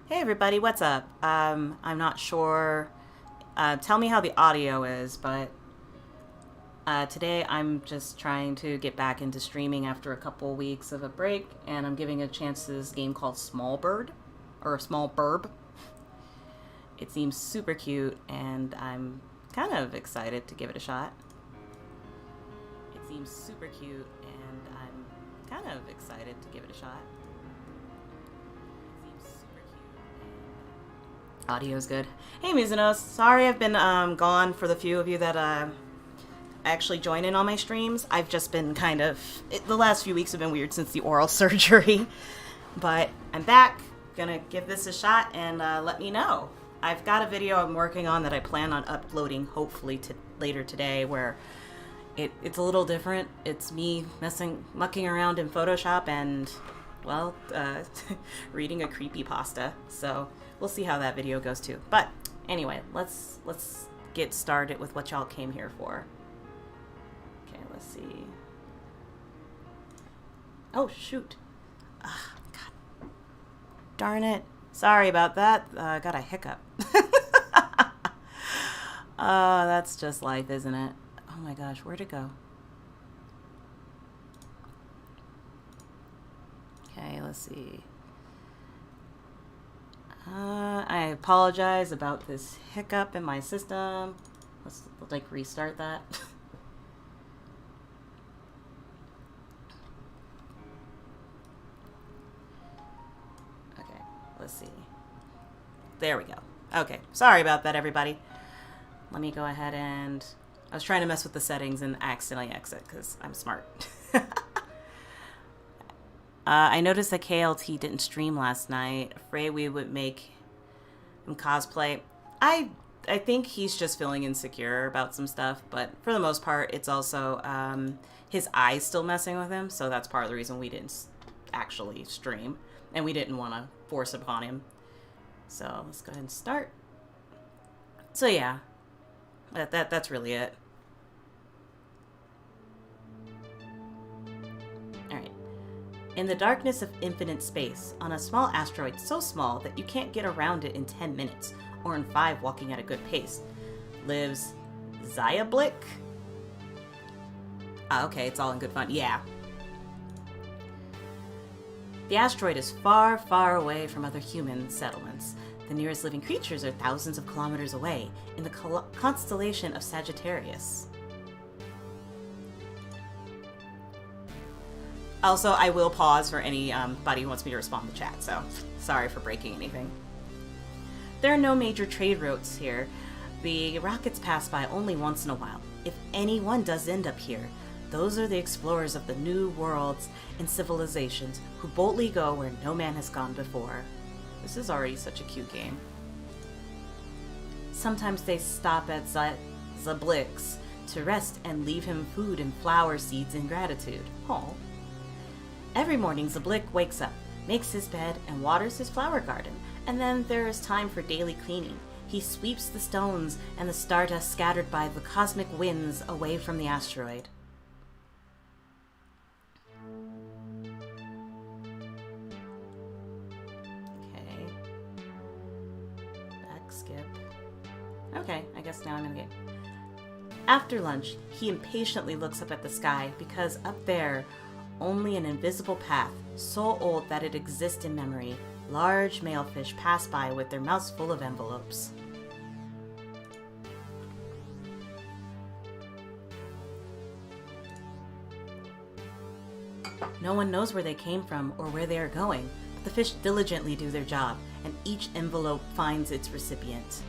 Hey everybody, what's up? I'm not sure. Tell me how the audio is, but today I'm just trying to get back into streaming after a couple weeks of a break, and I'm giving a chance to this game called Small Birb. It seems super cute, and I'm kind of excited to give it a shot. It seems super cute, and I'm kind of excited to give it a shot. Audio's good. Hey Mizunos, sorry I've been gone for the few of you that actually join in on my streams. I've just been the last few weeks have been weird since the oral surgery, but I'm back. Gonna give this a shot and let me know. I've got a video I'm working on that I plan on uploading hopefully later today where it's a little different. It's me mucking around in Photoshop and, well, reading a creepypasta. So we'll see how that video goes too. But anyway, let's get started with what y'all came here for. Okay, let's see. Oh shoot! God, darn it! Sorry about that. Got a hiccup. That's just life, isn't it? Oh my gosh, where'd it go? Okay, let's see. I apologize about this hiccup in my system. Let's restart that. Okay, let's see. There we go. Okay, sorry about that, everybody. Let me go ahead and... I was trying to mess with the settings and accidentally exit because I'm smart. I noticed that KLT didn't stream last night. Afraid we would make him cosplay. I think he's just feeling insecure about some stuff, but for the most part, it's also his eyes still messing with him, so that's part of the reason we didn't actually stream, and we didn't want to force it upon him. So let's go ahead and start. So yeah, that's really it. In the darkness of infinite space, on a small asteroid so small that you can't get around it in 10 minutes, or in 5 walking at a good pace, lives Zyablik? Okay, it's all in good fun. Yeah. The asteroid is far, far away from other human settlements. The nearest living creatures are thousands of kilometers away, in the constellation of Sagittarius. Also, I will pause for anybody who wants me to respond to the chat, so sorry for breaking anything. There are no major trade routes here. The rockets pass by only once in a while. If anyone does end up here, those are the explorers of the new worlds and civilizations who boldly go where no man has gone before. This is already such a cute game. Sometimes they stop at Zablik's to rest and leave him food and flower seeds in gratitude. Aww. Every morning, Zablik wakes up, makes his bed, and waters his flower garden, and then there is time for daily cleaning. He sweeps the stones and the stardust scattered by the cosmic winds away from the asteroid. Okay. Back skip. Okay, I guess now I'm in the game. After lunch, he impatiently looks up at the sky because up there, only an invisible path, so old that it exists in memory. Large male fish pass by with their mouths full of envelopes. No one knows where they came from or where they are going, but the fish diligently do their job, and each envelope finds its recipient.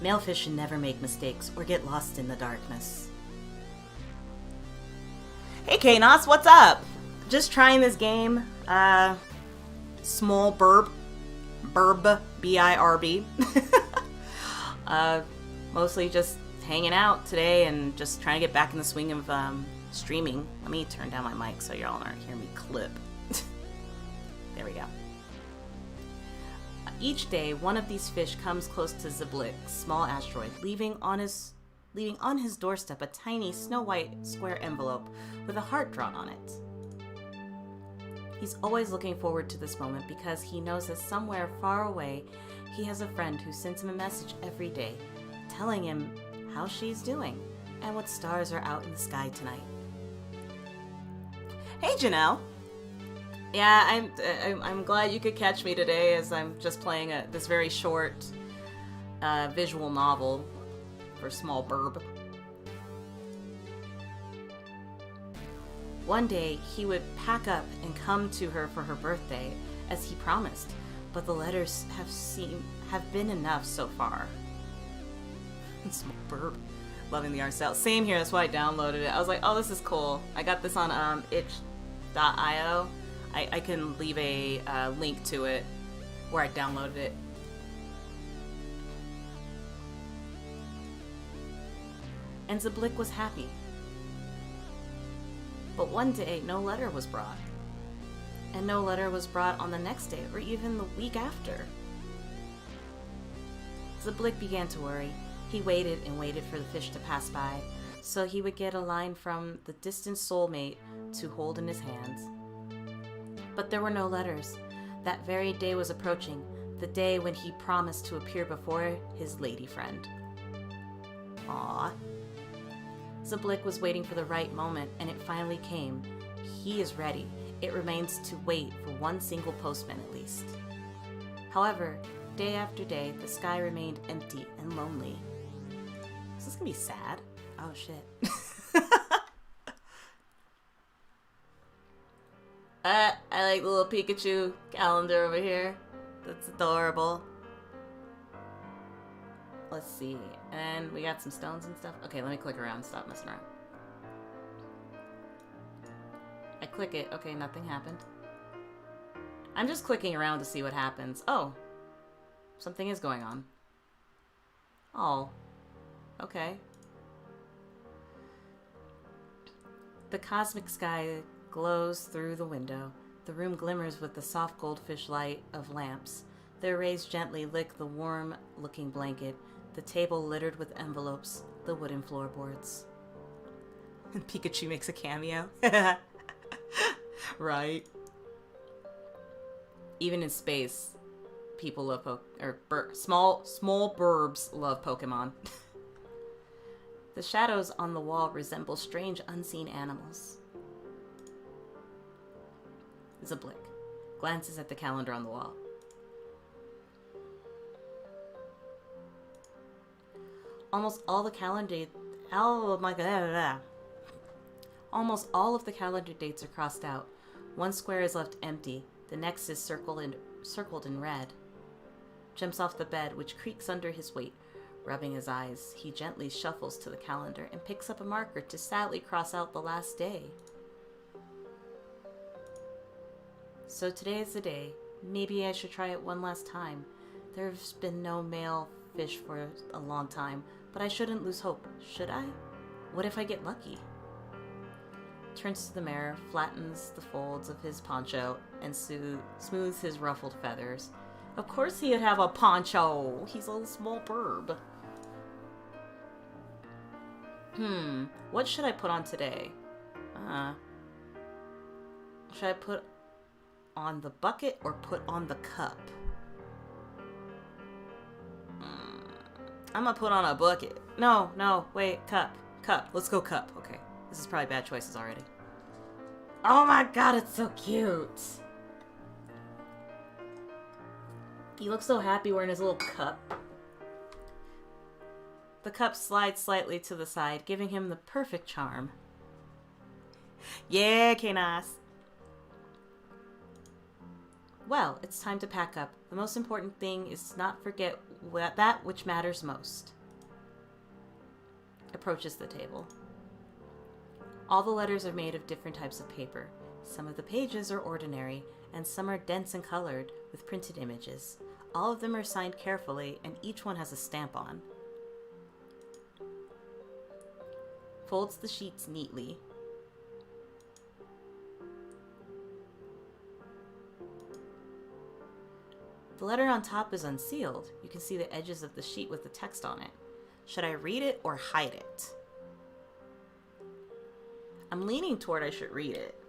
Male fish should never make mistakes or get lost in the darkness. Hey Kanos, what's up? Just trying this game. Small Birb. Birb. B-I-R-B. Mostly just hanging out today and just trying to get back in the swing of streaming. Let me turn down my mic so y'all aren't hearing me clip. There we go. Each day, one of these fish comes close to Zablik's small asteroid, leaving on his leaving on his doorstep a tiny snow-white square envelope with a heart drawn on it. He's always looking forward to this moment because he knows that somewhere far away he has a friend who sends him a message every day, telling him how she's doing and what stars are out in the sky tonight. Hey, Janelle. Yeah, I'm glad you could catch me today, as I'm just playing this very short visual novel for Small Birb. One day he would pack up and come to her for her birthday, as he promised, but the letters have been enough so far. Small Birb, loving the art style. Same here. That's why I downloaded it. I was like, oh, this is cool. I got this on itch.io. I can leave a link to it where I downloaded it. And Zablik was happy. But one day, no letter was brought. And no letter was brought on the next day, or even the week after. Zablik began to worry. He waited and waited for the fish to pass by, so he would get a line from the distant soulmate to hold in his hands. But there were no letters. That very day was approaching, the day when he promised to appear before his lady friend. Aww. Zablik was waiting for the right moment, and it finally came. He is ready. It remains to wait for one single postman at least. However, day after day, the sky remained empty and lonely. Is this gonna be sad? Oh shit. I like the little Pikachu calendar over here. That's adorable. Let's see. And we got some stones and stuff. Okay, let me click around and stop messing around. I click it. Okay, nothing happened. I'm just clicking around to see what happens. Oh. Something is going on. Oh. Okay. The cosmic sky glows through the window. The room glimmers with the soft goldfish light of lamps. Their rays gently lick the warm-looking blanket, the table littered with envelopes, the wooden floorboards. And Pikachu makes a cameo. Right. Even in space, people love small Burbs love Pokemon. The shadows on the wall resemble strange unseen animals. Zablik glances at the calendar on the wall. Almost all the calendar Almost all of the calendar dates are crossed out. One square is left empty. The next is circled in red. Jumps off the bed, which creaks under his weight. Rubbing his eyes, he gently shuffles to the calendar and picks up a marker to sadly cross out the last day. So today is the day. Maybe I should try it one last time. There's been no male fish for a long time, but I shouldn't lose hope, should I? What if I get lucky? Turns to the mirror, flattens the folds of his poncho, and smooths his ruffled feathers. Of course he'd have a poncho. He's a little small bird. What should I put on today? Should I put on the bucket or put on the cup? I'm gonna put on a bucket. No, wait, cup. Let's go cup. Okay, this is probably bad choices already. Oh my god, it's so cute. He looks so happy wearing his little cup. The cup slides slightly to the side, giving him the perfect charm. Yeah, K-Nice. Well, it's time to pack up. The most important thing is to not forget that which matters most. Approaches the table. All the letters are made of different types of paper. Some of the pages are ordinary, and some are dense and colored with printed images. All of them are signed carefully, and each one has a stamp on. Folds the sheets neatly. The letter on top is unsealed. You can see the edges of the sheet with the text on it. Should I read it or hide it? I'm leaning toward I should read it,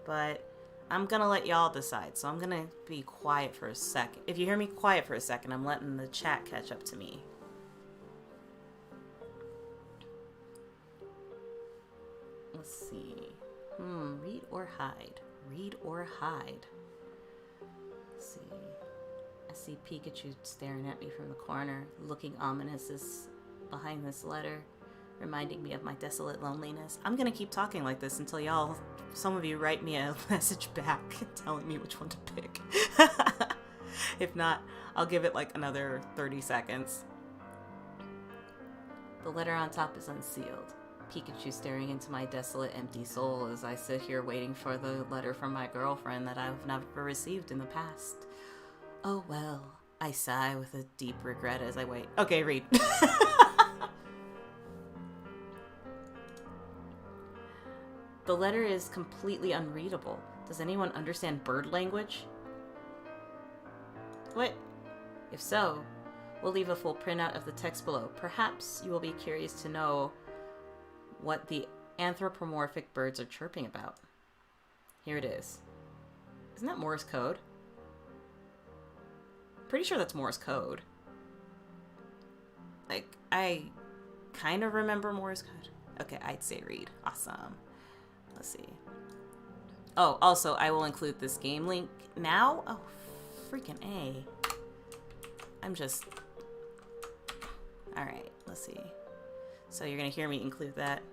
but I'm gonna let y'all decide, so I'm gonna be quiet for a second. If you hear me quiet for a second, I'm letting the chat catch up to me. Let's see. Read or hide? Read or hide? Let's see. I see Pikachu staring at me from the corner, looking ominous behind this letter, reminding me of my desolate loneliness. I'm gonna keep talking like this until some of you write me a message back telling me which one to pick. If not, I'll give it like another 30 seconds. The letter on top is unsealed. Pikachu staring into my desolate, empty soul as I sit here waiting for the letter from my girlfriend that I've never received in the past. Oh well, I sigh with a deep regret as I wait. Okay, read. The letter is completely unreadable. Does anyone understand bird language? What? If so, we'll leave a full printout of the text below. Perhaps you will be curious to know what the anthropomorphic birds are chirping about. Here it is. Isn't that Morse code? Pretty sure that's Morse code. Like, I kind of remember Morse code. Okay, I'd say read. Awesome. Let's see. Oh, also, I will include this game link now. Oh, freaking A. I'm just... Alright, let's see. So you're gonna hear me include that.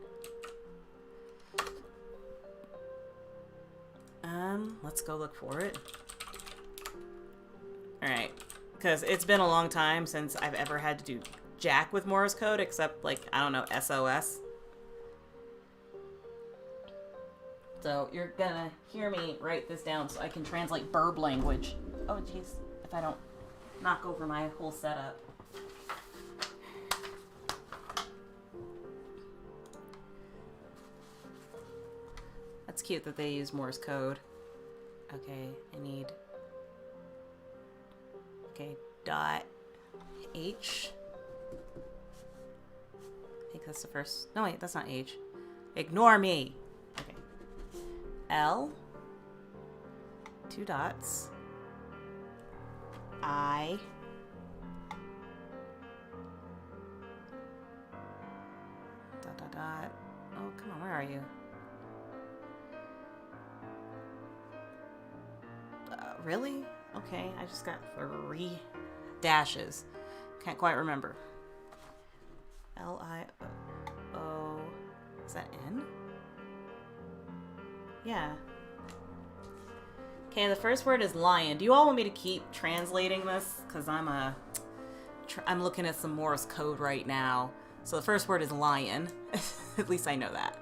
Let's go look for it. Alright, because it's been a long time since I've ever had to do jack with Morse code, except, like, I don't know, SOS. So you're gonna hear me write this down so I can translate Birb language. Oh, jeez, if I don't knock over my whole setup. That's cute that they use Morse code. Okay, I need... Okay, dot H. I think that's the first... No, wait, that's not H. Ignore me! Okay. L. 2 dots. I. Dot, dot, dot. Oh, come on, where are you? Really? Okay, I just got 3 dashes. Can't quite remember. L-I-O... Is that N? Yeah. Okay, the first word is lion. Do you all want me to keep translating this? Because I'm looking at some Morse code right now. So the first word is lion. At least I know that.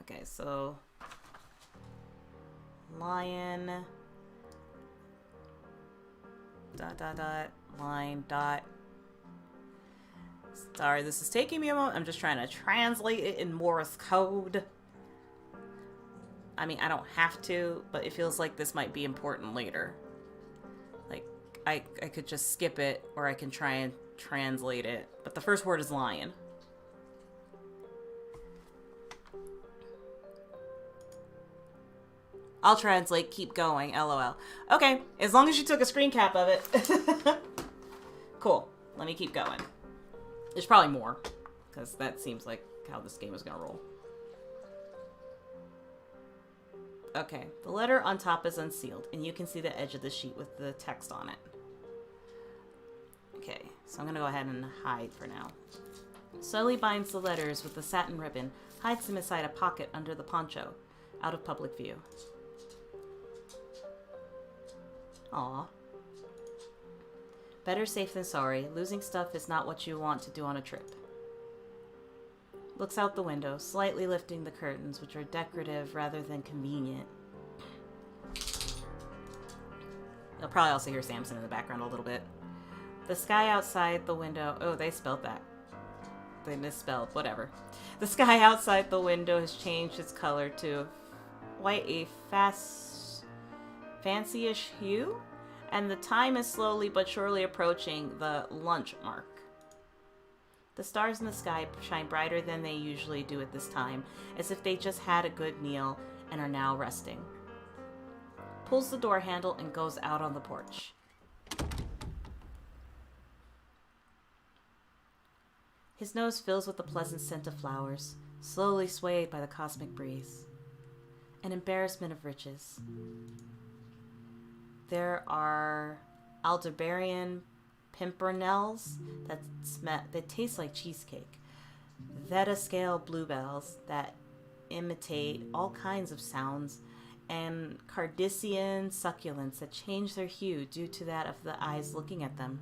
Okay, so lion, dot, dot, dot, line, dot. Sorry, this is taking me a moment. I'm just trying to translate it in Morse code. I mean, I don't have to, but it feels like this might be important later. Like, I could just skip it, or I can try and translate it. But the first word is lion. I'll translate, keep going, LOL. Okay, as long as you took a screen cap of it. Cool, let me keep going. There's probably more, because that seems like how this game is gonna roll. Okay, the letter on top is unsealed, and you can see the edge of the sheet with the text on it. Okay, so I'm gonna go ahead and hide for now. Slowly binds the letters with the satin ribbon, hides them inside a pocket under the poncho, out of public view. Aw. Better safe than sorry. Losing stuff is not what you want to do on a trip. Looks out the window, slightly lifting the curtains, which are decorative rather than convenient. You'll probably also hear Samson in the background a little bit. The sky outside the window... Oh, they spelled that. They misspelled. Whatever. The sky outside the window has changed its color to quite a fancy-ish hue, And the time is slowly but surely approaching the lunch mark. The stars in the sky shine brighter than they usually do at this time, as if they just had a good meal and are now resting. Pulls the door handle and goes out on the porch. His nose fills with the pleasant scent of flowers, slowly swayed by the cosmic breeze. An embarrassment of riches. There are Aldebaran pimpernels that taste like cheesecake, Veta scale bluebells that imitate all kinds of sounds, and Cardician succulents that change their hue due to that of the eyes looking at them.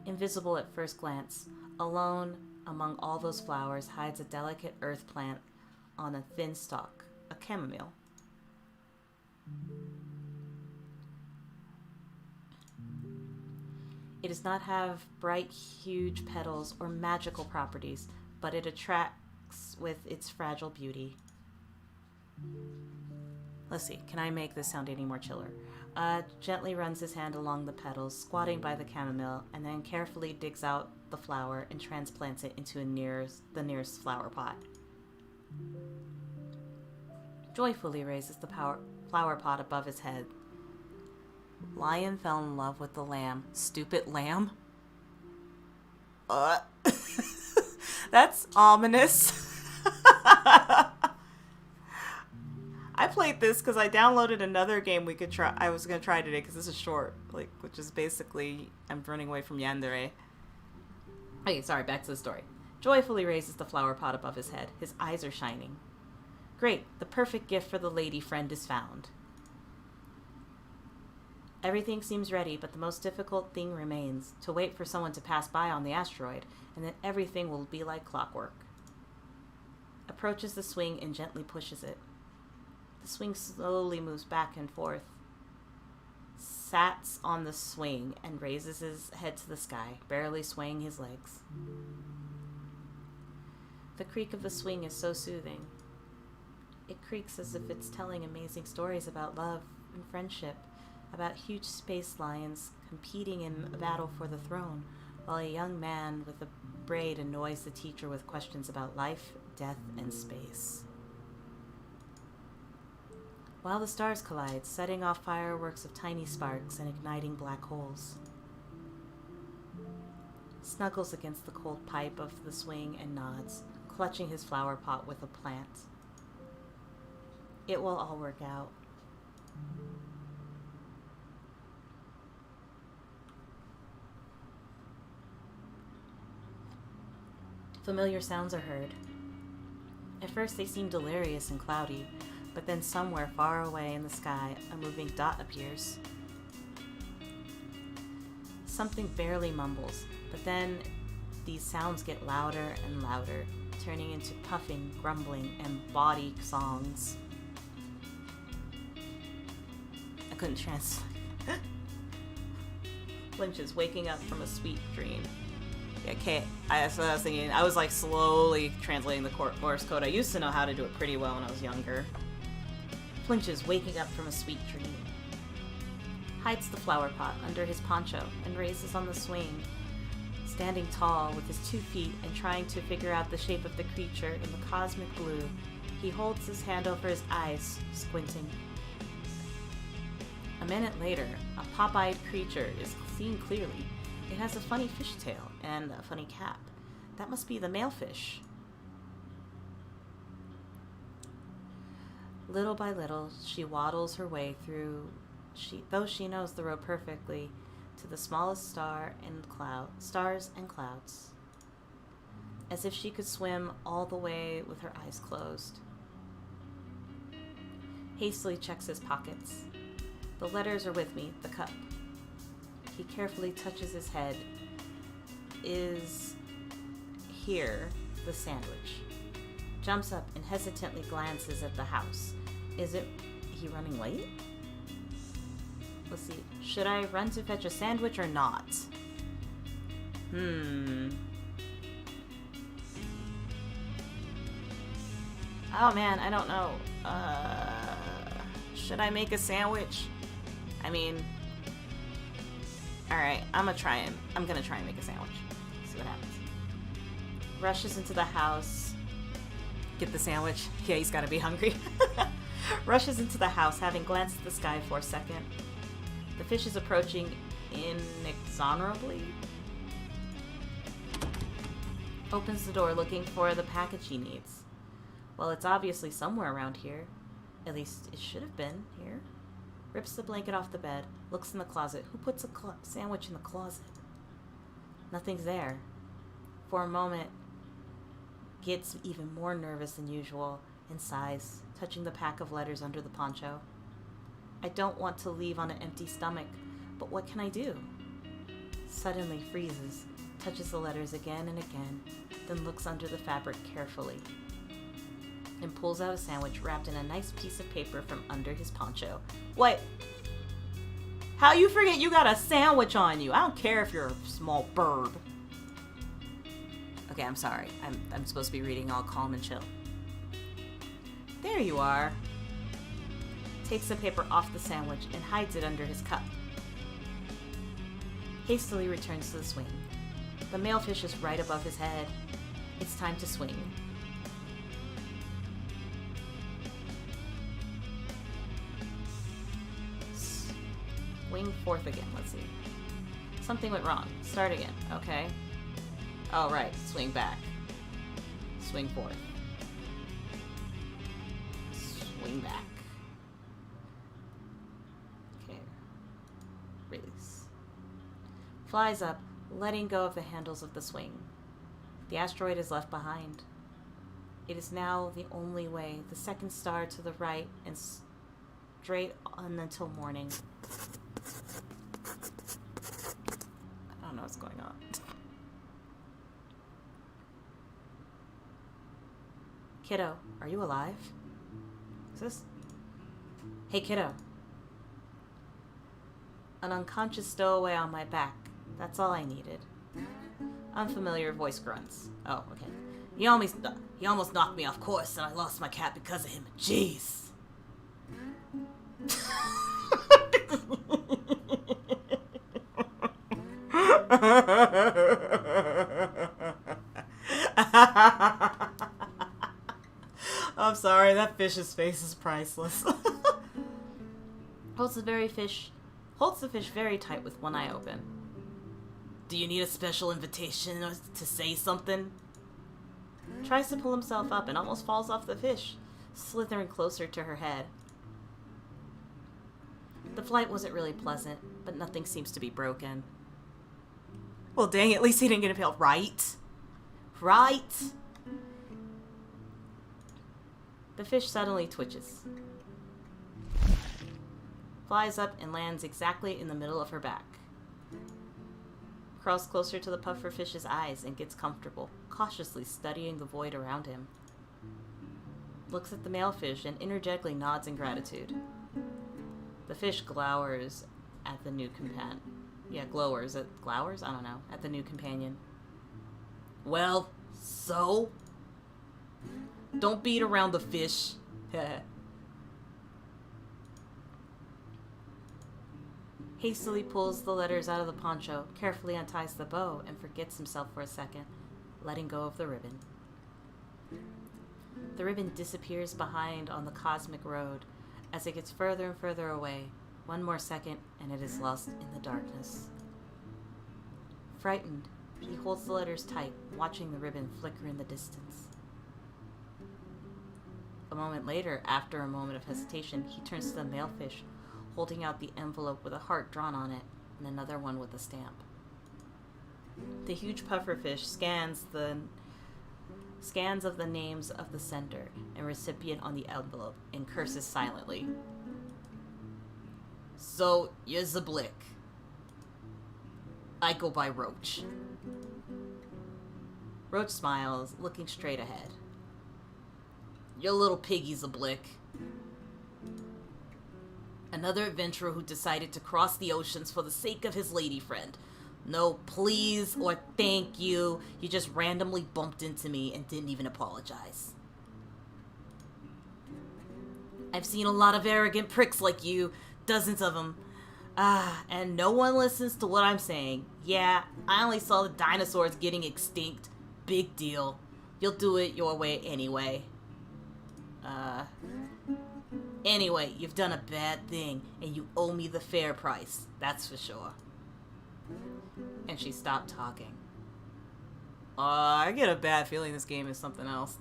Invisible at first glance, alone among all those flowers hides a delicate earth plant on a thin stalk, a chamomile. It does not have bright, huge petals or magical properties, but it attracts with its fragile beauty. Let's see, can I make this sound any more chiller? Gently runs his hand along the petals, squatting by the chamomile, and then carefully digs out the flower and transplants it into the nearest flower pot. Joyfully raises the flower pot above his head. Lion fell in love with the lamb. Stupid lamb? That's ominous. I played this because I downloaded another game we could try. I was going to try today because this is short, which is basically I'm running away from Yandere. Okay, sorry, back to the story. Joyfully raises the flower pot above his head. His eyes are shining. Great, the perfect gift for the lady friend is found. Everything seems ready, but the most difficult thing remains, to wait for someone to pass by on the asteroid, and then everything will be like clockwork. Approaches the swing and gently pushes it. The swing slowly moves back and forth. Sats on the swing and raises his head to the sky, barely swaying his legs. The creak of the swing is so soothing. It creaks as if it's telling amazing stories about love and friendship, about huge space lions competing in a battle for the throne, while a young man with a braid annoys the teacher with questions about life, death, and space. While the stars collide, setting off fireworks of tiny sparks and igniting black holes. Snuggles against the cold pipe of the swing and nods, clutching his flower pot with a plant. It will all work out. Familiar sounds are heard. At first they seem delirious and cloudy, but then somewhere far away in the sky, a moving dot appears. Something barely mumbles, but then these sounds get louder and louder, turning into puffing, grumbling, and bawdy songs. I couldn't translate. Flinches, waking up from a sweet dream. Okay, that's what I was thinking. I was slowly translating the Morse code. I used to know how to do it pretty well when I was younger. Flinches, waking up from a sweet dream. Hides the flower pot under his poncho and raises on the swing. Standing tall with his 2 feet and trying to figure out the shape of the creature in the cosmic blue, he holds his hand over his eyes, squinting. A minute later, a pop-eyed creature is seen clearly. It has a funny fishtail and a funny cap. That must be the male fish. Little by little, she waddles her way through, though she knows the road perfectly, to the smallest stars and clouds, as if she could swim all the way with her eyes closed. Hastily checks his pockets. The letters are with me, the cup. He carefully touches his head. Is here the sandwich. Jumps up and hesitantly glances at the house. Is he running late? Let's see. Should I run to fetch a sandwich or not? Oh man, I don't know. Should I make a sandwich? I mean, alright, I'm gonna try and make a sandwich. See what happens. Rushes into the house. Get the sandwich. Yeah, he's gotta be hungry. Rushes into the house, having glanced at the sky for a second. The fish is approaching inexorably. Opens the door looking for the package he needs. Well, it's obviously somewhere around here. At least it should have been here. Rips the blanket off the bed, looks in the closet. Who puts a sandwich in the closet? Nothing's there. For a moment, gets even more nervous than usual and sighs, touching the pack of letters under the poncho. I don't want to leave on an empty stomach, but what can I do? Suddenly freezes, touches the letters again and again, then looks under the fabric carefully, and pulls out a sandwich wrapped in a nice piece of paper from under his poncho. What? How you forget you got a sandwich on you? I don't care if you're a small birb. Okay, I'm sorry. I'm supposed to be reading all calm and chill. There you are. Takes the paper off the sandwich and hides it under his cup. Hastily returns to the swing. The male fish is right above his head. It's time to swing. Swing forth again, let's see. Something went wrong. Start again, okay. Oh, right. Swing back. Swing forth. Swing back. Okay. Release. Flies up, letting go of the handles of the swing. The asteroid is left behind. It is now the only way, the second star to the right and straight on until morning. I don't know what's going on. Kiddo, are you alive? Is this? Hey, kiddo. An unconscious stowaway on my back. That's all I needed. Unfamiliar voice grunts. Oh, okay. He almost knocked me off course, and I lost my cat because of him. Jeez. I'm sorry, that fish's face is priceless. Holds the fish very tight with one eye open. Do you need a special invitation to say something? Tries to pull himself up and almost falls off the fish, slithering closer to her head. The flight wasn't really pleasant, but nothing seems to be broken. Well, dang, at least he didn't get impaled, right? Right? The fish suddenly twitches. Flies up and lands exactly in the middle of her back. Crawls closer to the pufferfish's eyes and gets comfortable, cautiously studying the void around him. Looks at the male fish and energetically nods in gratitude. The fish glowers at the new companion. Yeah, glowers. Glowers? I don't know. At the new companion. Well, so? Don't beat around the fish. Hastily pulls the letters out of the poncho, carefully unties the bow, and forgets himself for a second, letting go of the ribbon. The ribbon disappears behind on the cosmic road as it gets further and further away. One more second, and it is lost in the darkness. Frightened, he holds the letters tight, watching the ribbon flicker in the distance. A moment later, after a moment of hesitation, he turns to the male fish, holding out the envelope with a heart drawn on it, and another one with a stamp. The huge pufferfish scans of the names of the sender and recipient on the envelope and curses silently. So, you're Zablick. I go by Roach. Roach smiles, looking straight ahead. You're little piggy, Zablick. Another adventurer who decided to cross the oceans for the sake of his lady friend. No please or thank you. You just randomly bumped into me and didn't even apologize. I've seen a lot of arrogant pricks like you, dozens of them. Ah, and no one listens to what I'm saying. Yeah, I only saw the dinosaurs getting extinct. Big deal. You'll do it your way anyway. Anyway, you've done a bad thing, and you owe me the fair price. That's for sure. And she stopped talking. I get a bad feeling this game is something else.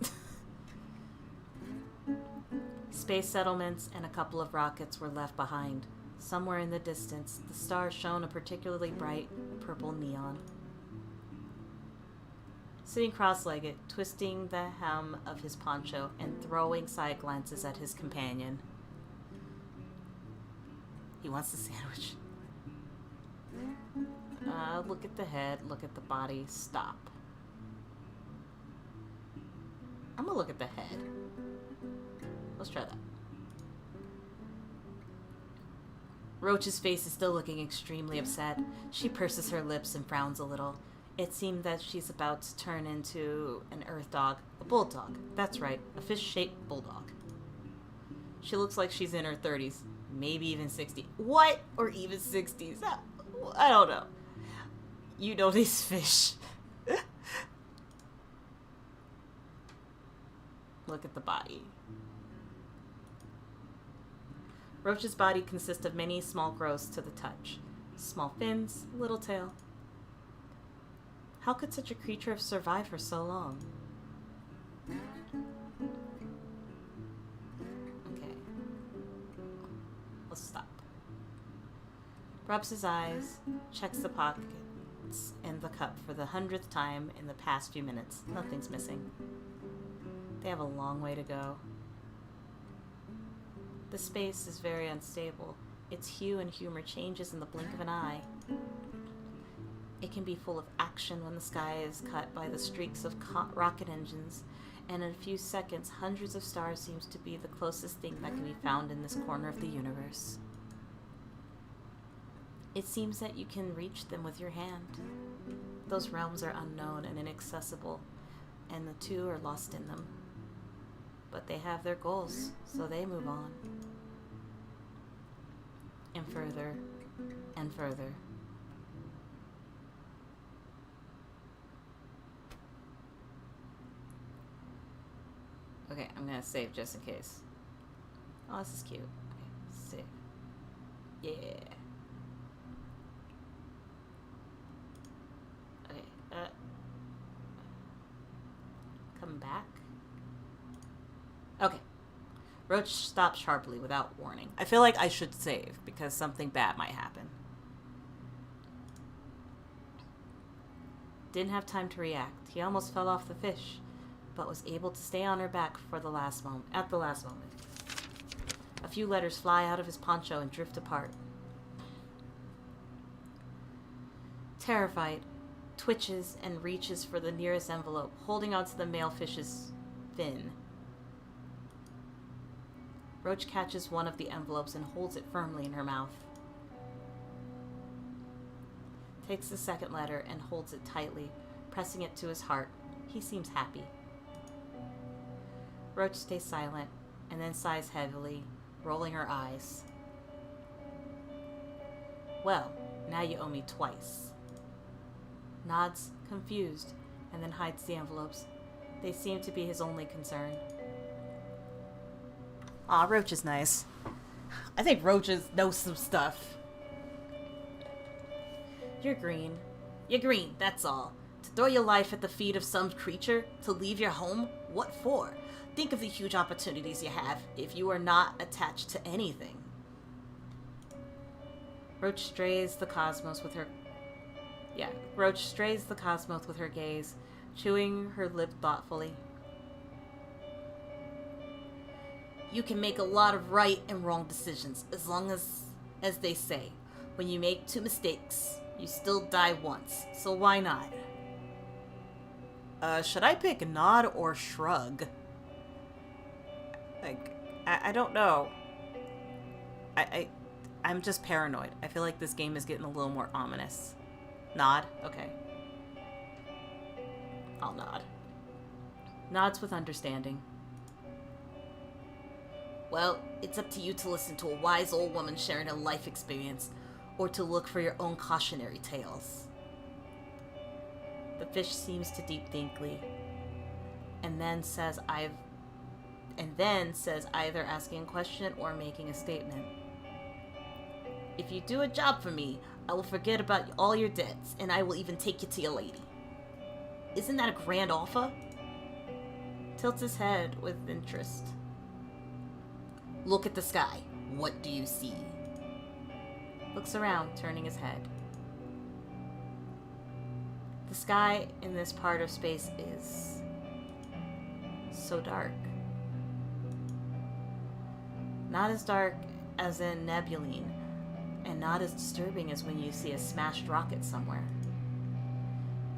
Space settlements and a couple of rockets were left behind. Somewhere in the distance, the stars shone a particularly bright purple neon. Sitting cross-legged, twisting the hem of his poncho and throwing side glances at his companion. He wants the sandwich. Look at the head, look at the body, stop. I'm gonna look at the head. Let's try that. Roach's face is still looking extremely upset. She purses her lips and frowns a little. It seemed that she's about to turn into an earth dog. A bulldog. That's right, a fish-shaped bulldog. She looks like she's in her 30s. Maybe even 60. What? Or even 60s. I don't know. You know these fish. Look at the body. Roach's body consists of many small growths to the touch. Small fins, little tail. How could such a creature have survived for so long? Okay. Let's stop. Rubs his eyes, checks the pockets and the cup for the 100th time in the past few minutes. Nothing's missing. They have a long way to go. The space is very unstable. Its hue and humor changes in the blink of an eye. It can be full of action when the sky is cut by the streaks of rocket engines, and in a few seconds, hundreds of stars seems to be the closest thing that can be found in this corner of the universe. It seems that you can reach them with your hand. Those realms are unknown and inaccessible, and the two are lost in them. But they have their goals, so they move on. And further, and further. Okay, I'm gonna save just in case. Oh, this is cute. Okay, save. Yeah. Okay, come back. Okay. Roach stopped sharply without warning. I feel like I should save, because something bad might happen. Didn't have time to react. He almost fell off the fish, but was able to stay on her back for the last moment. At the last moment. A few letters fly out of his poncho and drift apart. Terrified, twitches and reaches for the nearest envelope, holding onto the male fish's fin. Roach catches one of the envelopes and holds it firmly in her mouth. Takes the second letter and holds it tightly, pressing it to his heart. He seems happy. Roach stays silent, and then sighs heavily, rolling her eyes. Well, now you owe me twice. Nods, confused, and then hides the envelopes. They seem to be his only concern. Aw, Roach is nice. I think roaches know some stuff. You're green. You're green, that's all. To throw your life at the feet of some creature? To leave your home? What for? Think of the huge opportunities you have if you are not attached to anything. Roach strays the cosmos with her... Roach strays the cosmos with her gaze, chewing her lip thoughtfully. You can make a lot of right and wrong decisions, as long as they say, when you make 2 mistakes, you still die once, so why not? Should I pick nod or shrug? Like, I don't know. I'm just paranoid. I feel like this game is getting a little more ominous. Nod? Okay. I'll nod. Nods with understanding. Well, it's up to you to listen to a wise old woman sharing a life experience, or to look for your own cautionary tales? The fish seems to deep thinkly, and then says either asking a question or making a statement. If you do a job for me, I will forget about all your debts, and I will even take you to your lady. Isn't that a grand offer? Tilts his head with interest. Look at the sky. What do you see? Looks around, turning his head. The sky in this part of space is so dark. Not as dark as in Nebuline, and not as disturbing as when you see a smashed rocket somewhere.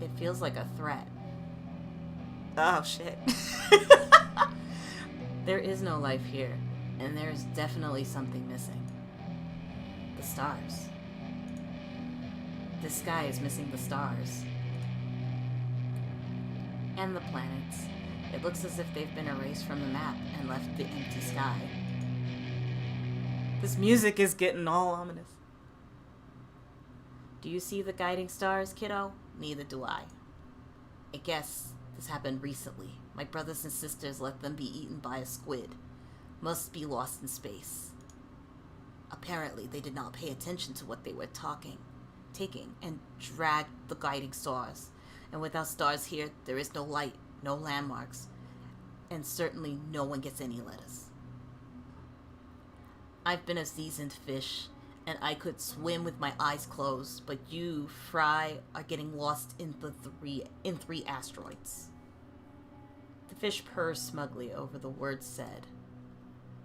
It feels like a threat. Oh, shit. There is no life here, and there is definitely something missing. The stars. The sky is missing the stars. And the planets. It looks as if they've been erased from the map and left the empty sky. This music is getting all ominous. Do you see the guiding stars, kiddo? Neither do I. I guess this happened recently. My brothers and sisters let them be eaten by a squid. Must be lost in space. Apparently, they did not pay attention to what they were taking, and dragged the guiding stars. And without stars here, there is no light, no landmarks, and certainly no one gets any letters. I've been a seasoned fish, and I could swim with my eyes closed, but you, Fry, are getting lost in three asteroids. The fish purrs smugly over the words said.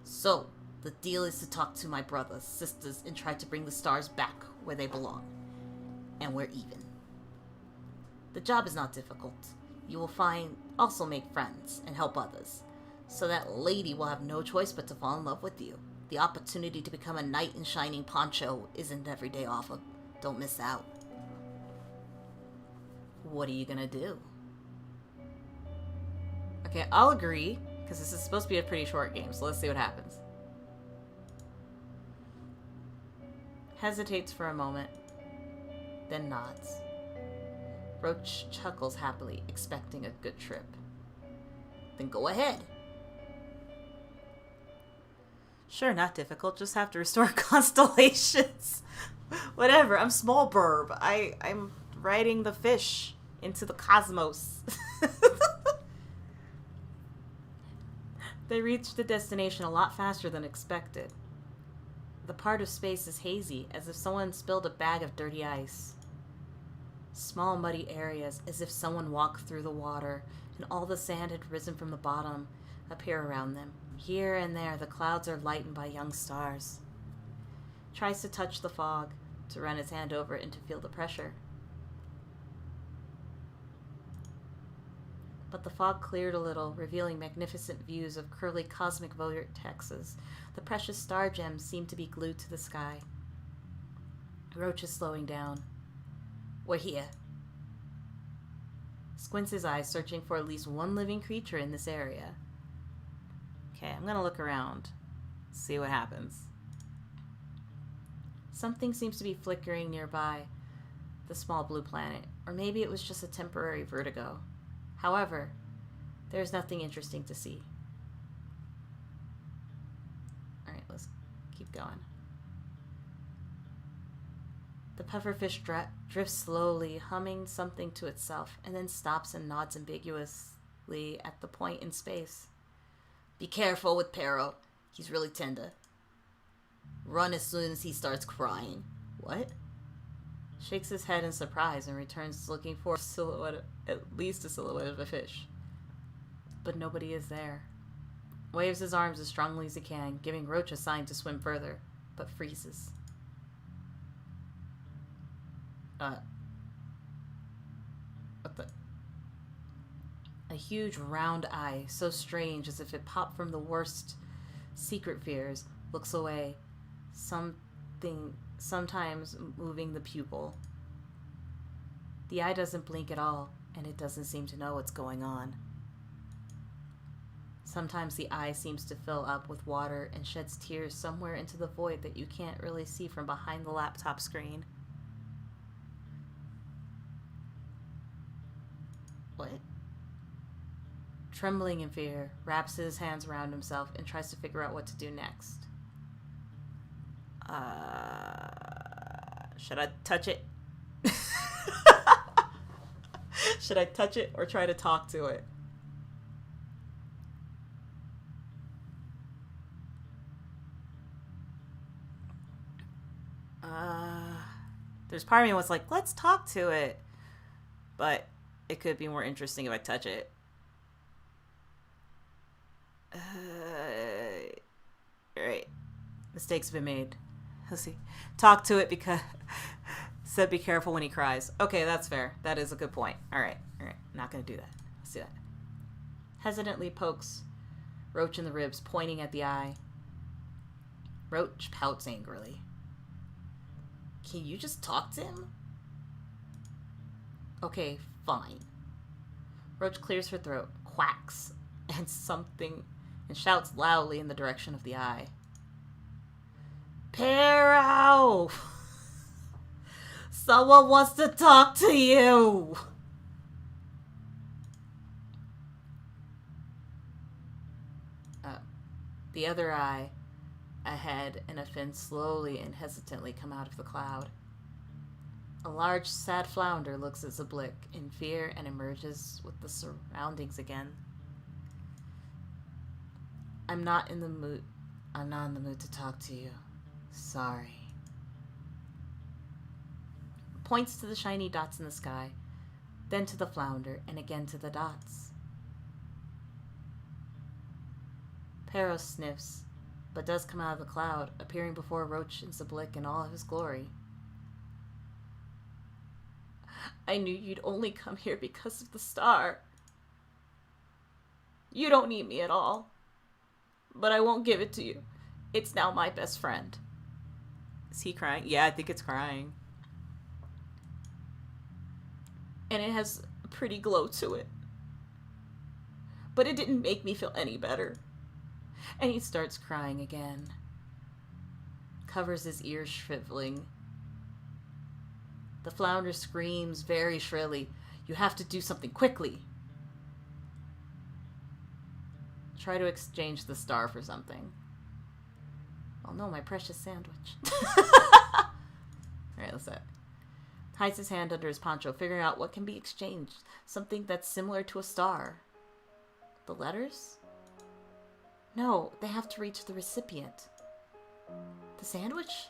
So, the deal is to talk to my brothers, sisters, and try to bring the stars back where they belong. And we're even. The job is not difficult. You will also make friends and help others, so that lady will have no choice but to fall in love with you. The opportunity to become a knight in shining poncho isn't an everyday offer. Don't miss out. What are you gonna do? Okay, I'll agree, because this is supposed to be a pretty short game, so let's see what happens. Hesitates for a moment, then nods. Roach chuckles happily, expecting a good trip. Then go ahead. Sure, not difficult. Just have to restore constellations. Whatever. I'm Smol Birb. I'm riding the fish into the cosmos. They reach the destination a lot faster than expected. The part of space is hazy, as if someone spilled a bag of dirty ice. Small muddy areas, as if someone walked through the water, and all the sand had risen from the bottom, appear around them. Here and there, the clouds are lightened by young stars. Tries to touch the fog, to run his hand over it and to feel the pressure. But the fog cleared a little, revealing magnificent views of curly cosmic vortexes. The precious star gems seem to be glued to the sky. Roach is slowing down. We're here. Squints his eyes, searching for at least one living creature in this area. Okay, I'm gonna look around, see what happens. Something seems to be flickering nearby the small blue planet, or maybe it was just a temporary vertigo. However, there's nothing interesting to see. Alright, let's keep going. The pufferfish drifts slowly, humming something to itself, and then stops and nods ambiguously at the point in space. Be careful with Pero. He's really tender. Run as soon as he starts crying. What? Shakes his head in surprise and returns looking for at least a silhouette of a fish. But nobody is there. Waves his arms as strongly as he can, giving Roach a sign to swim further, but freezes. What the? A huge round eye, so strange as if it popped from the worst secret fears, looks away, sometimes moving the pupil. The eye doesn't blink at all, and it doesn't seem to know what's going on. Sometimes the eye seems to fill up with water and sheds tears somewhere into the void that you can't really see from behind the laptop screen. What? Trembling in fear, wraps his hands around himself and tries to figure out what to do next. Should I touch it? Should I touch it or try to talk to it? There's part of me was like, let's talk to it. But it could be more interesting if I touch it. Alright. Mistakes have been made. Let's see. Talk to it because... Said be careful when he cries. Okay, that's fair. That is a good point. Alright. Not gonna do that. Let's do that. Hesitantly pokes Roach in the ribs, pointing at the eye. Roach pouts angrily. Can you just talk to him? Okay, fine. Roach clears her throat, quacks, and shouts loudly in the direction of the eye. Pero! Someone wants to talk to you! The other eye, ahead, and a fin slowly and hesitantly come out of the cloud. A large, sad flounder looks at Zablik in fear and emerges with the surroundings again. I'm not in the mood to talk to you. Sorry. Points to the shiny dots in the sky, then to the flounder, and again to the dots. Pero sniffs, but does come out of the cloud, appearing before Roach and Zablik in all of his glory. I knew you'd only come here because of the star. You don't need me at all. But I won't give it to you. It's now my best friend. Is he crying? Yeah, I think it's crying. And it has a pretty glow to it. But it didn't make me feel any better. And he starts crying again. Covers his ears, shriveling. The flounder screams very shrilly. You have to do something quickly. Try to exchange the star for something. Oh no, my precious sandwich. Alright, let's do it. Hides his hand under his poncho, figuring out what can be exchanged. Something that's similar to a star. The letters? No, they have to reach the recipient. The sandwich?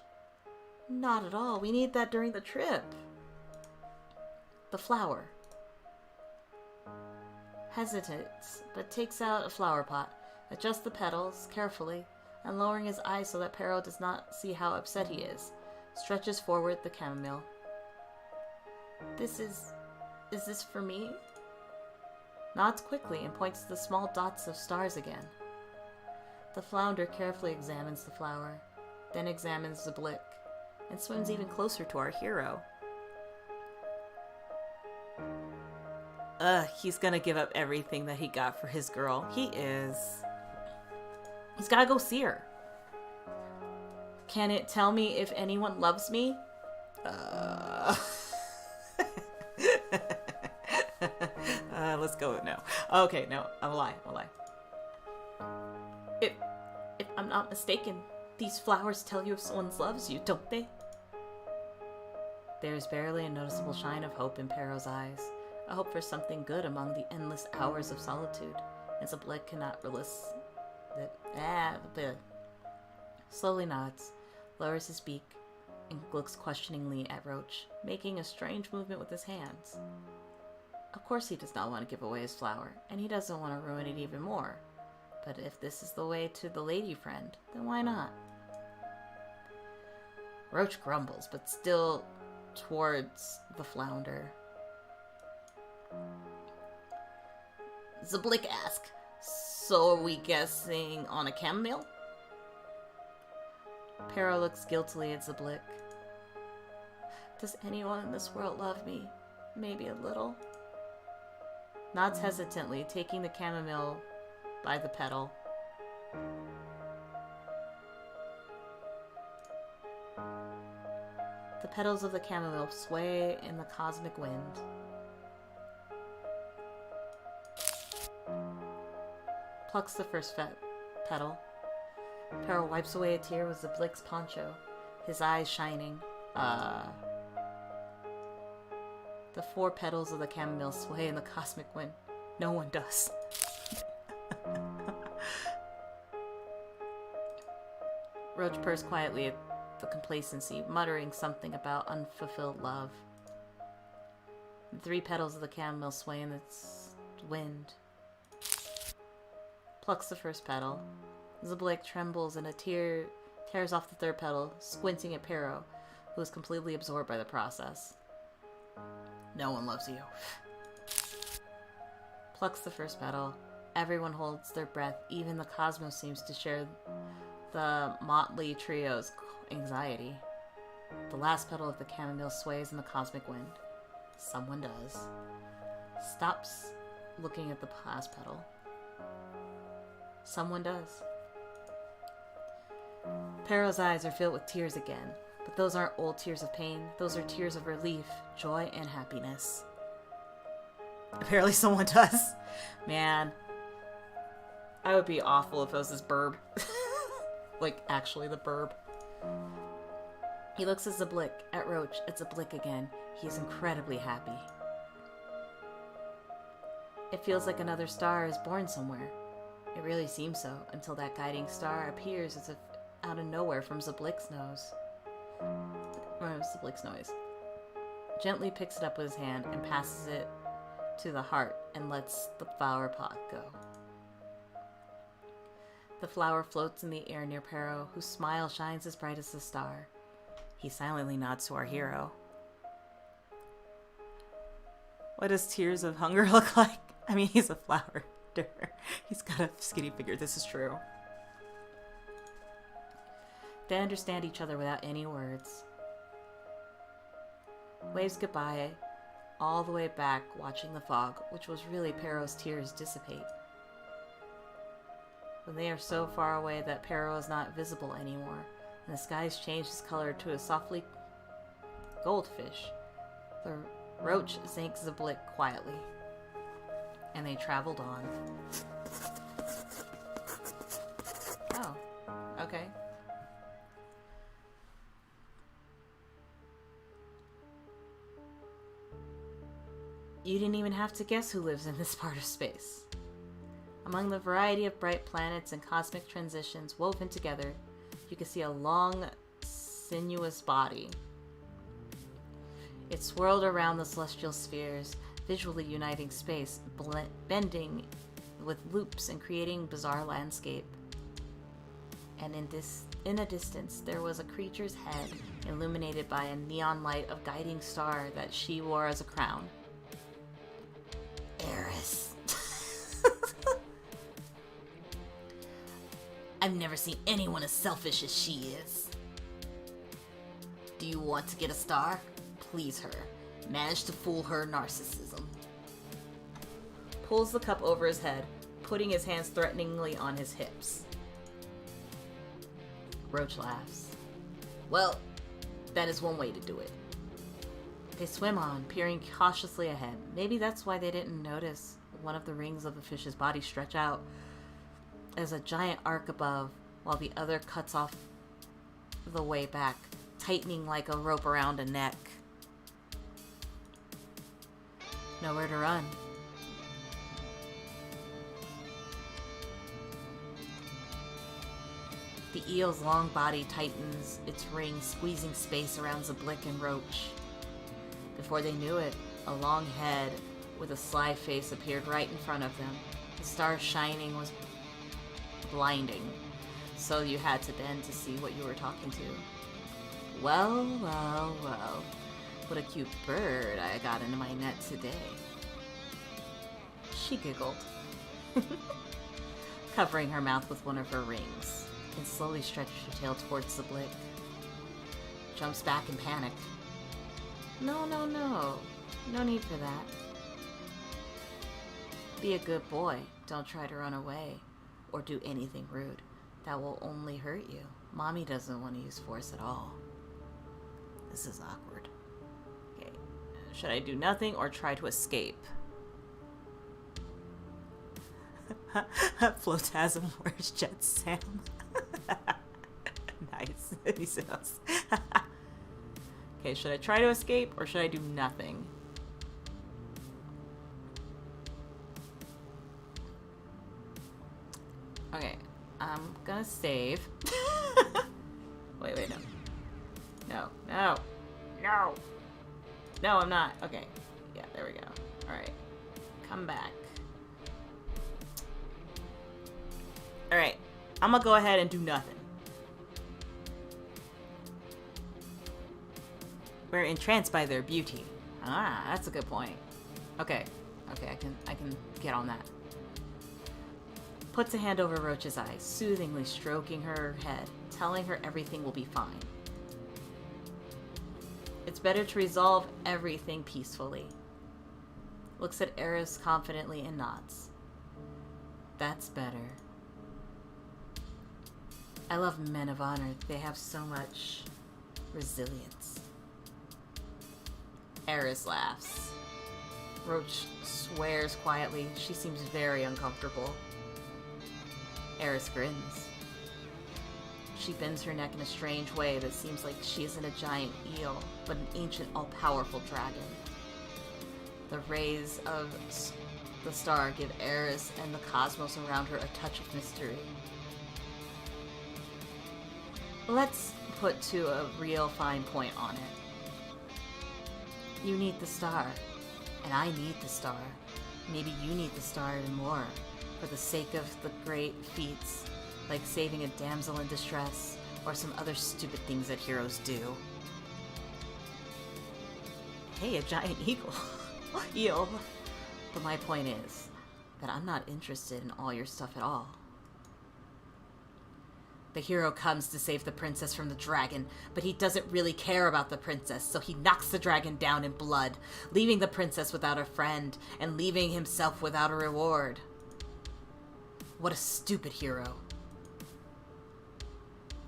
Not at all. We need that during the trip. The flower. Hesitates, but takes out a flower pot, adjusts the petals carefully, and lowering his eyes so that Pero does not see how upset he is, stretches forward the chamomile. Is this for me? Nods quickly and points to the small dots of stars again. The flounder carefully examines the flower, then examines the blick, and swims even closer to our hero. He's gonna give up everything that he got for his girl. He is. He's gotta go see her. Can it tell me if anyone loves me? Let's go with no. Okay, no, I'll lie. If I'm not mistaken, these flowers tell you if someone loves you, don't they? There is barely a noticeable shine of hope in Pero's eyes. A hope for something good among the endless hours of solitude, and Zablik cannot resist it. Slowly nods, lowers his beak, and looks questioningly at Roach, making a strange movement with his hands. Of course he does not want to give away his flower, and he doesn't want to ruin it even more. But if this is the way to the lady friend, then why not? Roach grumbles, but still towards the flounder. Zablik asks, so are we guessing on a chamomile? Pero looks guiltily at Zablik. Does anyone in this world love me? Maybe a little. Nods hesitantly, taking the chamomile by the petal. The petals of the chamomile sway in the cosmic wind. Plucks the first petal. Pero wipes away a tear with Zablick's poncho, his eyes shining. The 4 petals of the chamomile sway in the cosmic wind. No one does. Roach purrs quietly at the complacency, muttering something about unfulfilled love. The 3 petals of the chamomile sway in its wind. Plucks the first petal. Zablick trembles and a tear tears off the 3rd petal, squinting at Pero, who is completely absorbed by the process. No one loves you. Plucks the first petal. Everyone holds their breath. Even the cosmos seems to share the motley trio's anxiety. The last petal of the chamomile sways in the cosmic wind. Someone does. Stops looking at the last petal. Someone does. Pero's eyes are filled with tears again, but those aren't old tears of pain. Those are tears of relief, joy, and happiness. Apparently someone does. Man. I would be awful if it was this Birb. Like, actually the Birb. He looks at Zablick, at Roach, at Zablick again. He's incredibly happy. It feels like another star is born somewhere. It really seems so, until that guiding star appears as if out of nowhere from Zablick's nose. Zablick's noise. Gently picks it up with his hand and passes it to the heart and lets the flower pot go. The flower floats in the air near Pero, whose smile shines as bright as the star. He silently nods to our hero. What does Tears of Hunger look like? I mean, he's a flower. He's got a skinny figure, this is true. They understand each other without any words. Waves goodbye, all the way back watching the fog, which was really Pero's tears, dissipate. When they are so far away that Pero is not visible anymore, and the skies change its color to a softly goldfish, the roach thanks Zablick quietly. And they traveled on. Oh, okay. You didn't even have to guess who lives in this part of space. Among the variety of bright planets and cosmic transitions woven together, you can see a long, sinuous body. It swirled around the celestial spheres, visually uniting space, bending with loops and creating bizarre landscape. And in a distance, there was a creature's head, illuminated by a neon light of guiding star that she wore as a crown. Eris. I've never seen anyone as selfish as she is. Do you want to get a star? Please her. Manage to fool her narcissism. Pulls the cup over his head, putting his hands threateningly on his hips. Roach laughs. Well, that is one way to do it. They swim on, peering cautiously ahead. Maybe that's why they didn't notice one of the rings of the fish's body stretch out as a giant arc above, while the other cuts off the way back, tightening like a rope around a neck. Nowhere to run. The eel's long body tightens its ring, squeezing space around Zablick and Roach. Before they knew it, a long head with a sly face appeared right in front of them. The star shining was blinding, so you had to bend to see what you were talking to. Well, well, well. What a cute bird I got into my net today. She giggled, covering her mouth with one of her rings, and slowly stretched her tail towards Zablick. Jumps back in panic. No, no, no. No need for that. Be a good boy. Don't try to run away. or do anything rude. That will only hurt you. Mommy doesn't want to use force at all. This is awkward. Okay. Should I do nothing or try to escape? Flotasm, where's Jet Sam? Nice. He says. Okay, should I try to escape or should I do nothing? Okay, I'm gonna save. Wait, no. No, no, no. No, I'm not. Okay, yeah, there we go. Alright, come back. Alright, I'm gonna go ahead and do nothing. We're entranced by their beauty. Ah, that's a good point. Okay, I can get on that. Puts a hand over Roach's eyes, soothingly stroking her head, telling her everything will be fine. It's better to resolve everything peacefully. Looks at Eris confidently and nods. That's better. I love men of honor. They have so much resilience. Eris laughs. Roach swears quietly. She seems very uncomfortable. Eris grins. She bends her neck in a strange way that seems like she isn't a giant eel, but an ancient, all-powerful dragon. The rays of the star give Eris and the cosmos around her a touch of mystery. Let's put to a real fine point on it. You need the star, and I need the star. Maybe you need the star even more, for the sake of the great feats, like saving a damsel in distress, or some other stupid things that heroes do. Hey, a giant eagle. Eel. But my point is that I'm not interested in all your stuff at all. The hero comes to save the princess from the dragon, but he doesn't really care about the princess, so he knocks the dragon down in blood, leaving the princess without a friend, and leaving himself without a reward. What a stupid hero.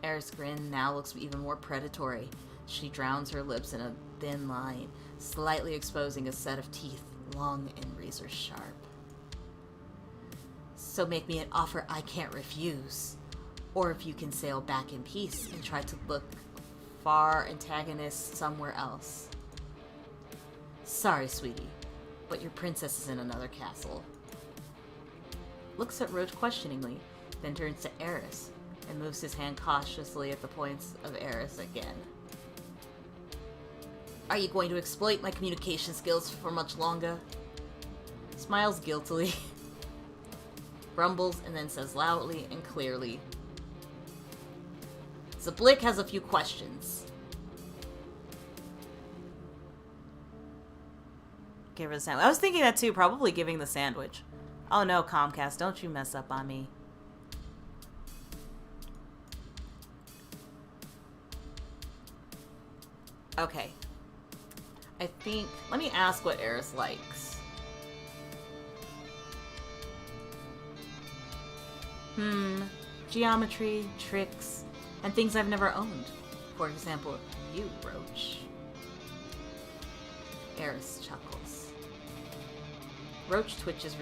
Eris' grin now looks even more predatory. She drowns her lips in a thin line, slightly exposing a set of teeth, long and razor sharp. So make me an offer I can't refuse. Or if you can sail back in peace and try to look for antagonists somewhere else. Sorry, sweetie, but your princess is in another castle. Looks at Roach questioningly, then turns to Eris, and moves his hand cautiously at the points of Eris again. Are you going to exploit my communication skills for much longer? Smiles guiltily, grumbles, and then says loudly and clearly, Zablick has a few questions. Give her the sandwich. I was thinking that too, probably giving the sandwich. Oh no, Comcast, don't you mess up on me. Okay. I think... Let me ask what Eris likes. Geometry, tricks, and things I've never owned. For example, you, Roach. Eris chuckles. Roach twitches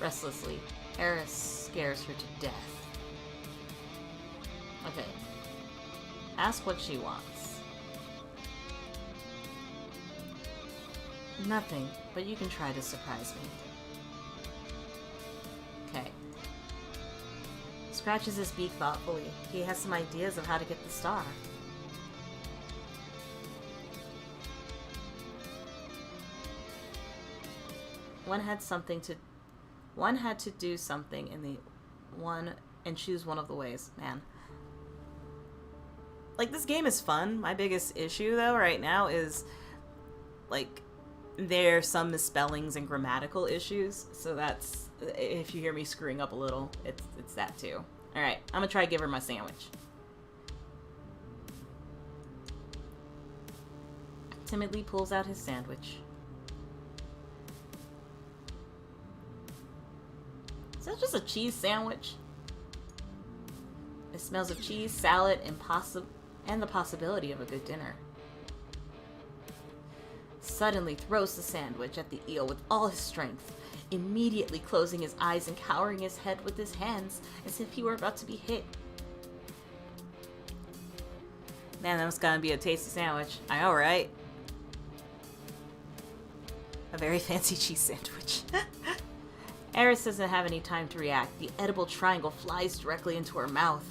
restlessly. Eris scares her to death. Okay. Ask what she wants. Nothing, but you can try to surprise me. Okay. Scratches his beak thoughtfully. He has some ideas of how to get the star. One had to do something in the one and choose one of the ways. Man. Like, this game is fun. My biggest issue, though, right now is, like, there are some misspellings and grammatical issues. So that's, if you hear me screwing up a little, it's that too. Alright, I'm gonna try to give her my sandwich. Timidly pulls out his sandwich. Is that just a cheese sandwich? It smells of cheese, salad, and the possibility of a good dinner. Suddenly throws the sandwich at the eel with all his strength, immediately closing his eyes and cowering his head with his hands as if he were about to be hit. Man, that was gonna be a tasty sandwich. I know, right? A very fancy cheese sandwich. Eris doesn't have any time to react. The edible triangle flies directly into her mouth.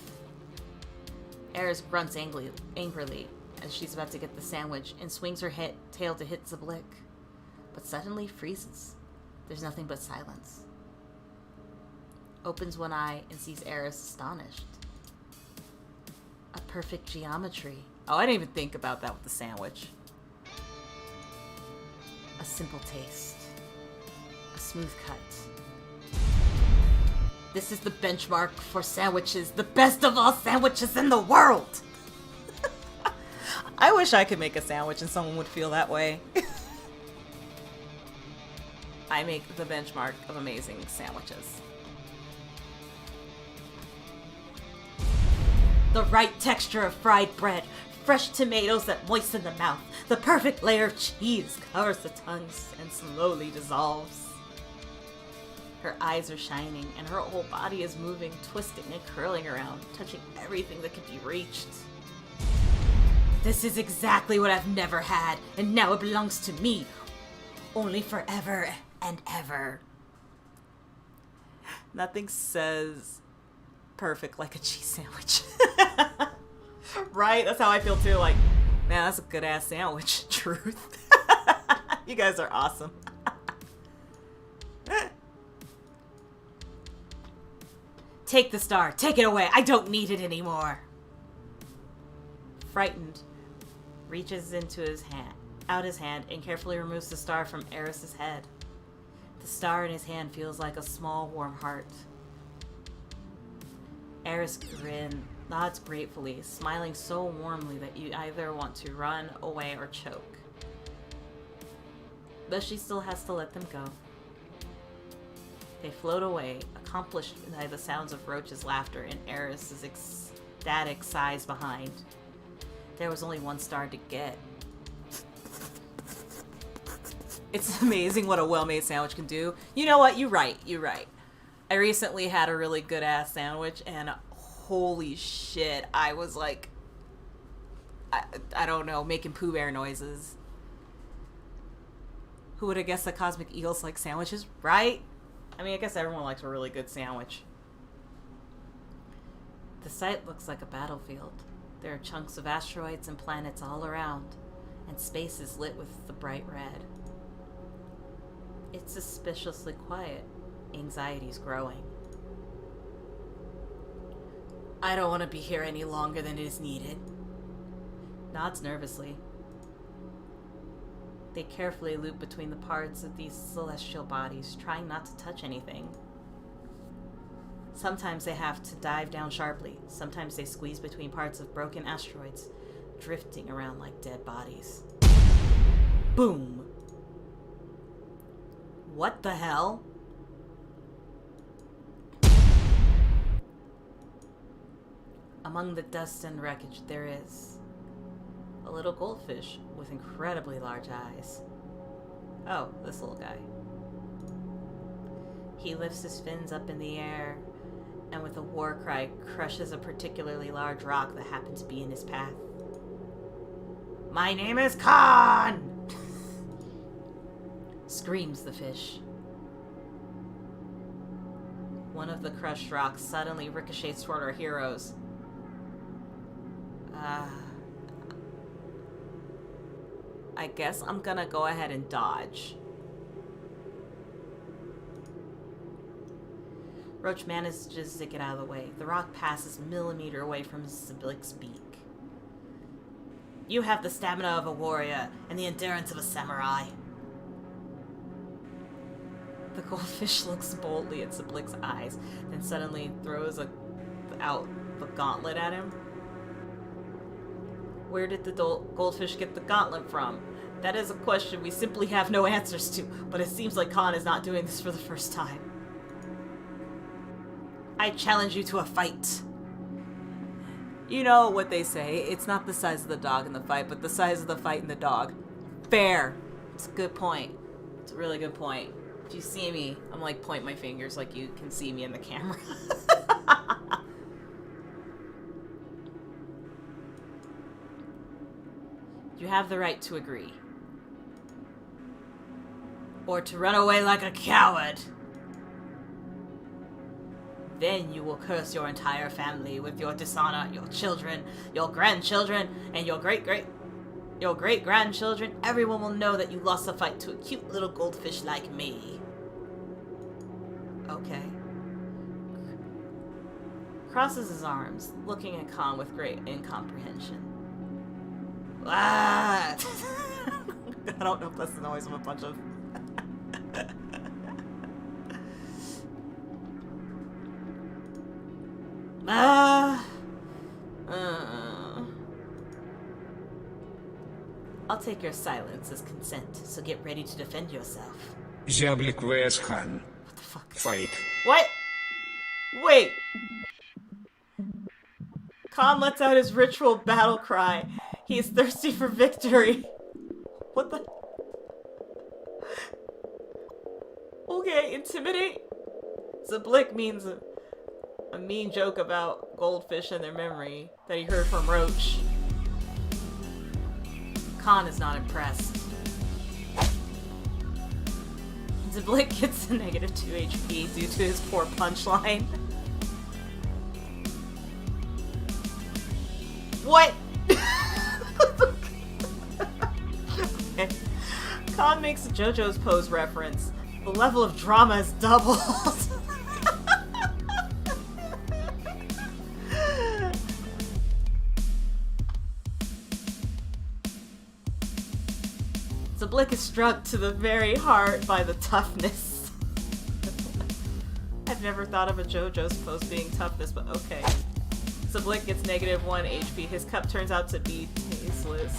Eris grunts angrily as she's about to get the sandwich and swings her tail to hit Zablik, but suddenly freezes. There's nothing but silence. Opens one eye and sees Eris astonished. A perfect geometry. Oh, I didn't even think about that with the sandwich. A simple taste. A smooth cut. This is the benchmark for sandwiches, the best of all sandwiches in the world! I wish I could make a sandwich and someone would feel that way. I make the benchmark of amazing sandwiches. The right texture of fried bread, fresh tomatoes that moisten the mouth, the perfect layer of cheese covers the tongues and slowly dissolves. Her eyes are shining and her whole body is moving, twisting and curling around, touching everything that can be reached. This is exactly what I've never had, and now it belongs to me. Only forever and ever. Nothing says perfect like a cheese sandwich. Right? That's how I feel too. Like, man, that's a good ass sandwich. Truth. You guys are awesome. Take the star. Take it away. I don't need it anymore. Frightened, reaches into his hand and carefully removes the star from Eris's head. The star in his hand feels like a small, warm heart. Eris nods gratefully, smiling so warmly that you either want to run away or choke. But she still has to let them go. They float away, accomplished by the sounds of Roach's laughter and Eris's ecstatic sighs behind. There was only one star to get. It's amazing what a well-made sandwich can do. You know what? You're right. I recently had a really good-ass sandwich, and holy shit, I was like, I don't know, making Pooh Bear noises. Who would have guessed that cosmic eagles like sandwiches, right? I mean, I guess everyone likes a really good sandwich. The site looks like a battlefield. There are chunks of asteroids and planets all around, and space is lit with the bright red. It's suspiciously quiet. Anxiety's growing. I don't want to be here any longer than is needed. Nods nervously. They carefully loop between the parts of these celestial bodies, trying not to touch anything. Sometimes they have to dive down sharply. Sometimes they squeeze between parts of broken asteroids, drifting around like dead bodies. Boom! What the hell? Among the dust and wreckage there is a little goldfish with incredibly large eyes. Oh, this little guy. He lifts his fins up in the air and with a war cry crushes a particularly large rock that happened to be in his path. My name is Khan! Screams the fish. One of the crushed rocks suddenly ricochets toward our heroes. I guess I'm gonna go ahead and dodge. Roach manages to get out of the way. The rock passes a millimeter away from Zablik's beak. You have the stamina of a warrior and the endurance of a samurai. The goldfish looks boldly at Zablik's eyes, then suddenly throws out the gauntlet at him. Where did the goldfish get the gauntlet from? That is a question we simply have no answers to, but it seems like Khan is not doing this for the first time. I challenge you to a fight. You know what they say, it's not the size of the dog in the fight, but the size of the fight in the dog. Fair. It's a good point. It's a really good point. If you see me, I'm like pointing my fingers like you can see me in the camera. You have the right to agree. Or to run away like a coward. Then you will curse your entire family with your dishonor, your children, your grandchildren, and your great-grandchildren. Everyone will know that you lost the fight to a cute little goldfish like me. Okay. Crosses his arms, looking at Khan with great incomprehension. Ah! I don't know if that's the noise of a bunch of... I'll take your silence as consent, so get ready to defend yourself. Зяблик vs Khan. What the fuck? Fight. What? Wait! Khan lets out his ritual battle cry. He is thirsty for victory. What the... Okay, intimidate? Zablik means a mean joke about goldfish and their memory that he heard from Roach. Khan is not impressed. Zablik gets a negative 2 HP due to his poor punchline. What? Okay. Khan makes a JoJo's Pose reference. The level of drama is doubled. Zablik is struck to the very heart by the toughness. I've never thought of a JoJo's Pose being toughness, but okay. Zablik gets negative 1 HP. His cup turns out to be tasteless.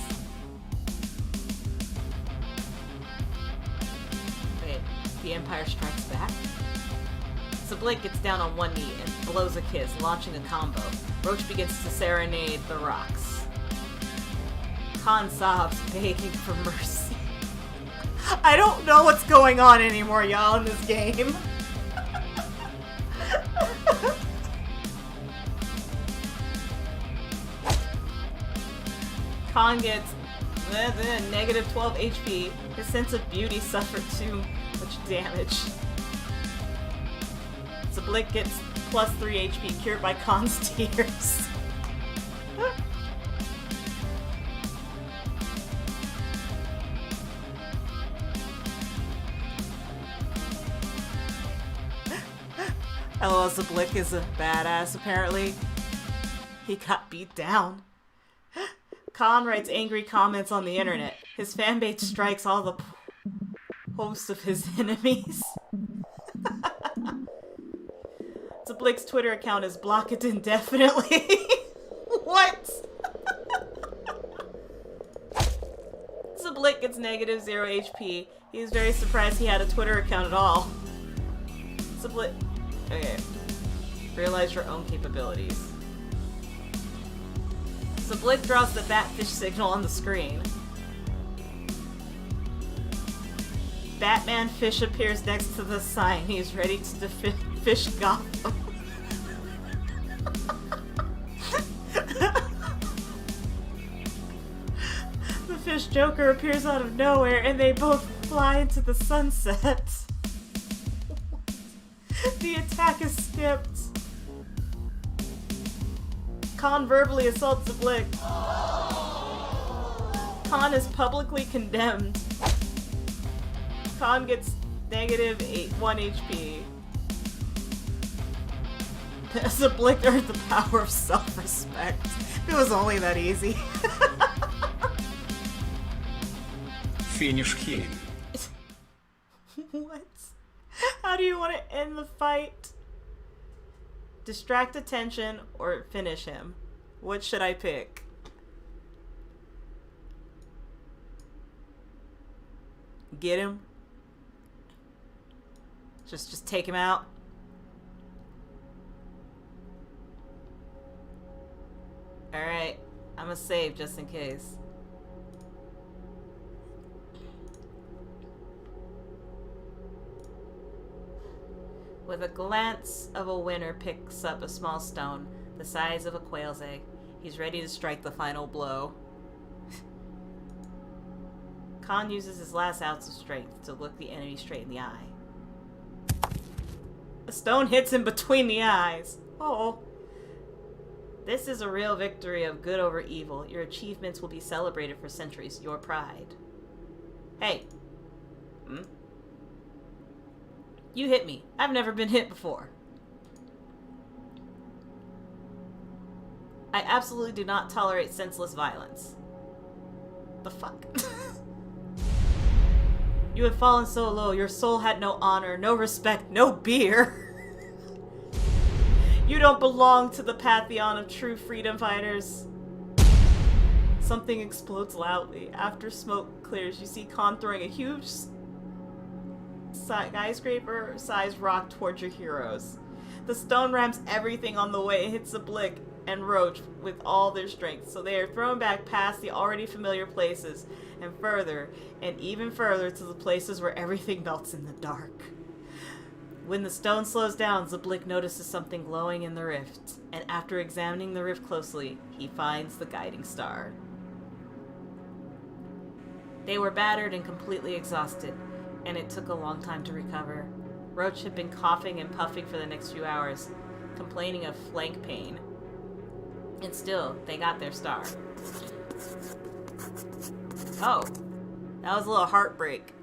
Wait, the Empire Strikes Back? Zablik gets down on one knee and blows a kiss, launching a combo. Roach begins to serenade the rocks. Khan sobs, begging for mercy. I don't know what's going on anymore, y'all, in this game. Khan gets negative 12 HP. His sense of beauty suffered too much damage. Zablik gets plus 3 HP, cured by Khan's tears. LOL, Zablik is a badass, apparently. He got beat down. Khan writes angry comments on the internet. His fanbase strikes all the posts of his enemies. Zablik's Twitter account is blocked indefinitely. What? Zablik gets negative 0 HP. He's very surprised he had a Twitter account at all. Zablik... Okay. Realize your own capabilities. Zablik draws the batfish signal on the screen. Batman fish appears next to the sign. He's ready to fish Gotham. The fish Joker appears out of nowhere and they both fly into the sunset. The attack is skipped. Khan verbally assaults Zablik. Khan is publicly condemned. Khan gets negative 1 HP. Zablik earned the power of self-respect. It was only that easy. Finish him. What? How do you want to end the fight? Distract attention or finish him? What should I pick? Get him? Just take him out? Alright, I'm gonna save just in case. With a glance of a winner picks up a small stone, the size of a quail's egg. He's ready to strike the final blow. Khan uses his last ounce of strength to look the enemy straight in the eye. A stone hits him between the eyes. Oh. This is a real victory of good over evil. Your achievements will be celebrated for centuries. Your pride. Hey. You hit me. I've never been hit before. I absolutely do not tolerate senseless violence. The fuck? You had fallen so low, your soul had no honor, no respect, no beer. You don't belong to the pantheon of true freedom fighters. Something explodes loudly. After smoke clears, you see Khan throwing a huge skyscraper-sized rock towards your heroes. The stone rams everything on the way. It hits the Blick and Roach with all their strength, so they are thrown back past the already familiar places and further, and even further to the places where everything melts in the dark. When the stone slows down, Zablik notices something glowing in the rift, and after examining the rift closely, he finds the guiding star. They were battered and completely exhausted, and it took a long time to recover. Roach had been coughing and puffing for the next few hours, complaining of flank pain. And still, they got their star. Oh, that was a little heartbreak.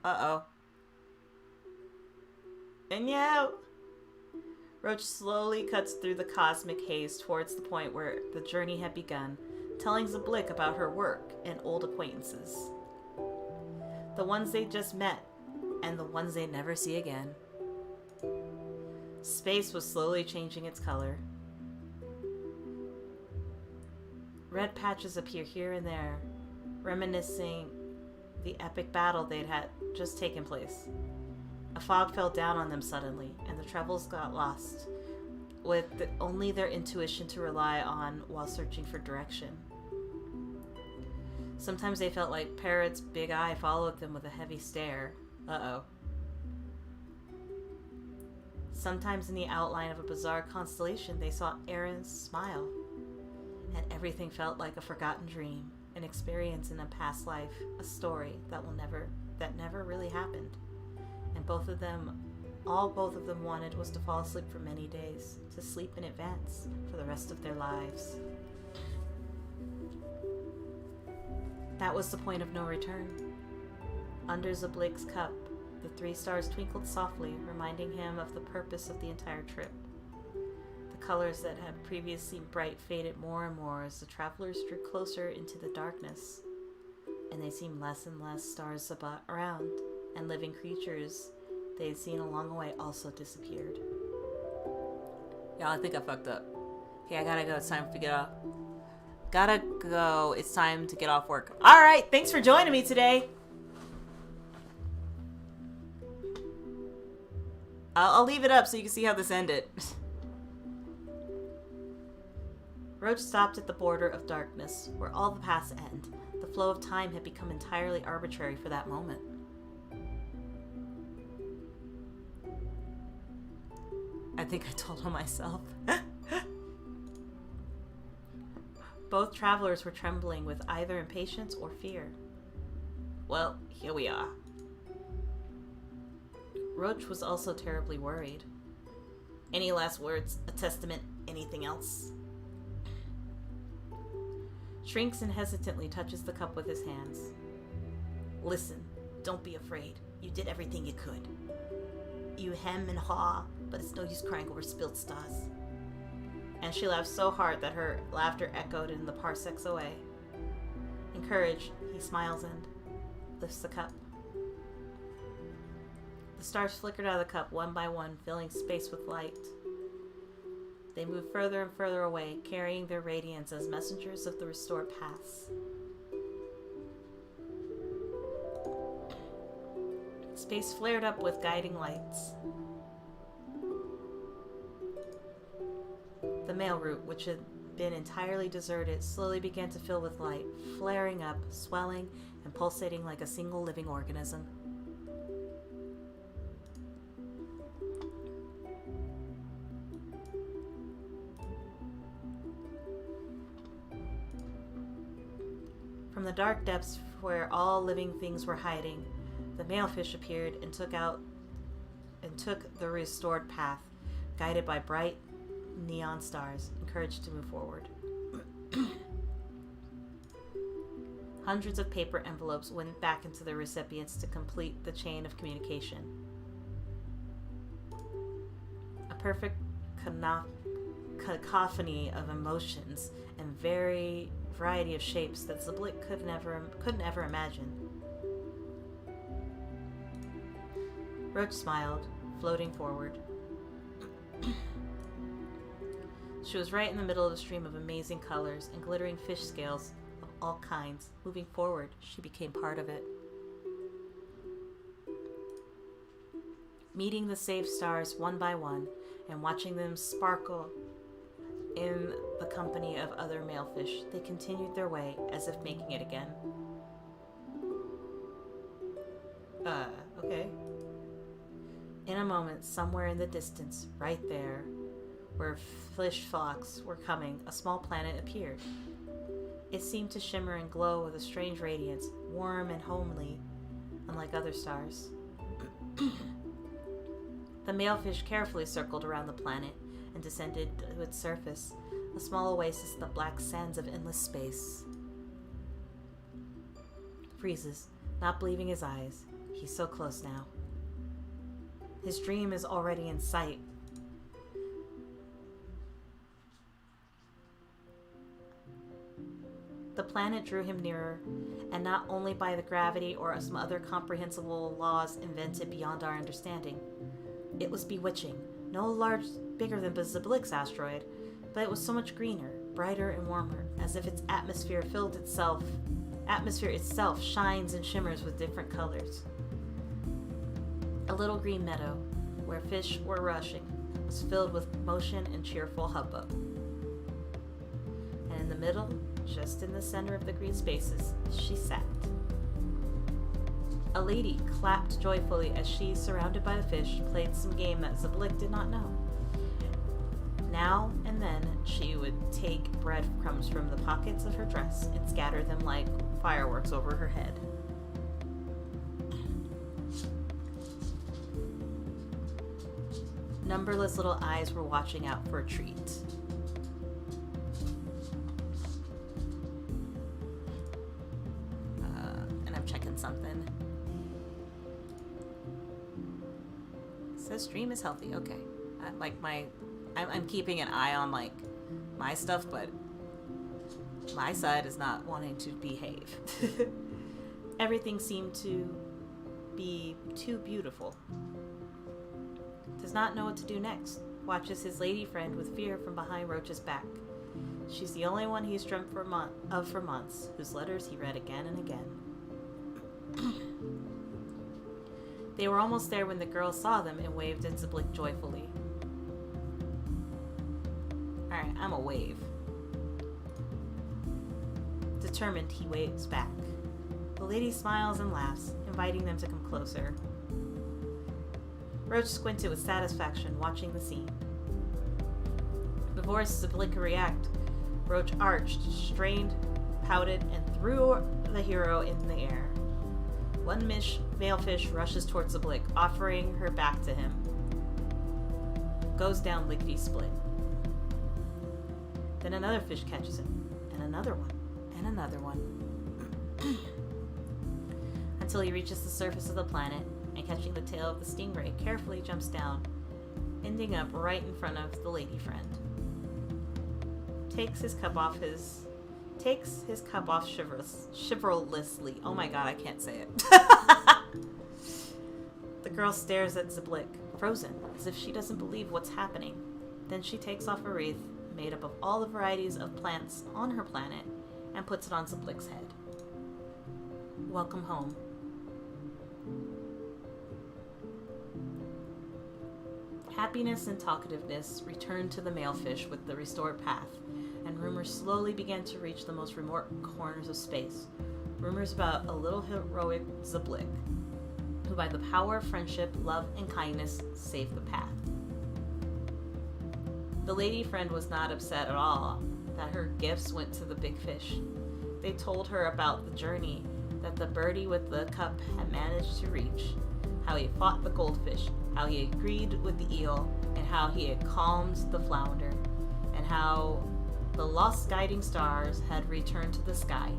Uh-oh. And yeah, Roach slowly cuts through the cosmic haze towards the point where the journey had begun, telling Zablik about her work and old acquaintances. The ones they just met, and the ones they never see again. Space was slowly changing its color. Red patches appear here and there, reminiscing the epic battle they'd had just taken place. A fog fell down on them suddenly, and the travelers got lost, with only their intuition to rely on while searching for direction. Sometimes they felt like Parrot's big eye followed them with a heavy stare. Uh-oh. Sometimes in the outline of a bizarre constellation, they saw Aaron's smile. And everything felt like a forgotten dream, an experience in a past life, a story that never really happened. And all both of them wanted was to fall asleep for many days, to sleep in advance for the rest of their lives. That was the point of no return. Under Zablik's cup, the 3 stars twinkled softly, reminding him of the purpose of the entire trip. The colors that had previously seemed bright faded more and more as the travelers drew closer into the darkness, and they seemed less and less stars around, and living creatures they had seen along the way also disappeared. Y'all, I think I fucked up. Okay, I gotta go. It's time to get off. Gotta go. It's time to get off work. Alright, thanks for joining me today. I'll leave it up so you can see how this ended. Roach stopped at the border of darkness, where all the paths end. The flow of time had become entirely arbitrary for that moment. I think I told on myself. Both travelers were trembling with either impatience or fear. Well, here we are. Roach was also terribly worried. Any last words? A testament? Anything else? Shrinks and hesitantly touches the cup with his hands. Listen, don't be afraid. You did everything you could. You hem and haw, but it's no use crying over spilled stars. And she laughed so hard that her laughter echoed in the parsecs away. Encouraged, he smiles and lifts the cup. The stars flickered out of the cup one by one, filling space with light. They moved further and further away, carrying their radiance as messengers of the restored paths. Space flared up with guiding lights. The mail route, which had been entirely deserted slowly began to fill with light, flaring up, swelling, and pulsating like a single living organism. From the dark depths where all living things were hiding, the male fish appeared and took the restored path, guided by bright neon stars, encouraged to move forward. Hundreds of paper envelopes went back into their recipients to complete the chain of communication. A perfect cacophony of emotions and variety of shapes that Ziblik couldn't ever imagine. Roach smiled, floating forward. She was right in the middle of a stream of amazing colors and glittering fish scales of all kinds. Moving forward, she became part of it. Meeting the saved stars one by one and watching them sparkle in the company of other male fish, they continued their way as if making it again. Okay. In a moment, somewhere in the distance, right there, where fish flocks were coming, a small planet appeared. It seemed to shimmer and glow with a strange radiance, warm and homely, unlike other stars. The male fish carefully circled around the planet and descended to its surface, a small oasis in the black sands of endless space. Freezes, not believing his eyes. He's so close now. His dream is already in sight. The planet drew him nearer, and not only by the gravity or some other comprehensible laws invented beyond our understanding. It was bewitching, no large, bigger than Ziblik's asteroid, but it was so much greener, brighter and warmer, as if its atmosphere itself shines and shimmers with different colors. A little green meadow, where fish were rushing, was filled with motion and cheerful hubbub. And in the middle, just in the center of the green spaces, she sat. A lady clapped joyfully as she, surrounded by the fish, played some game that Ziblik did not know. Now and then, she would take breadcrumbs from the pockets of her dress and scatter them like fireworks over her head. Numberless little eyes were watching out for a treat. And I'm checking something. It says stream is healthy. Okay. I'm keeping an eye on like my stuff, but my side is not wanting to behave. Everything seemed to be too beautiful. Does not know what to do next. Watches his lady friend with fear from behind Roach's back. She's the only one he's dreamt for months, whose letters he read again and again. They were almost there when the girl saw them and waved at Ziblik joyfully. Alright, I'm a wave. Determined, he waves back. The lady smiles and laughs, inviting them to come closer. Roach squinted with satisfaction, watching the scene. Before Ziblik could react, Roach arched, strained, pouted, and threw the hero in the air. One male fish rushes towards Ziblik, offering her back to him. Goes down lickety-split. Then another fish catches him, and another one, and another one. Until he reaches the surface of the planet, and catching the tail of the stingray, carefully jumps down, ending up right in front of the lady friend. Takes his cup off chivalrously. Oh my god, I can't say it. The girl stares at Ziblik, frozen, as if she doesn't believe what's happening. Then she takes off a wreath made up of all the varieties of plants on her planet and puts it on Ziblik's head. Welcome home. Happiness and talkativeness returned to the male fish with the restored path, and rumors slowly began to reach the most remote corners of space. Rumors about a little heroic Ziblik, who by the power of friendship, love, and kindness saved the path. The lady friend was not upset at all that her gifts went to the big fish. They told her about the journey that the birdie with the cup had managed to reach, how he fought the goldfish, how he agreed with the eel, and how he had calmed the flounder, and how the lost guiding stars had returned to the sky.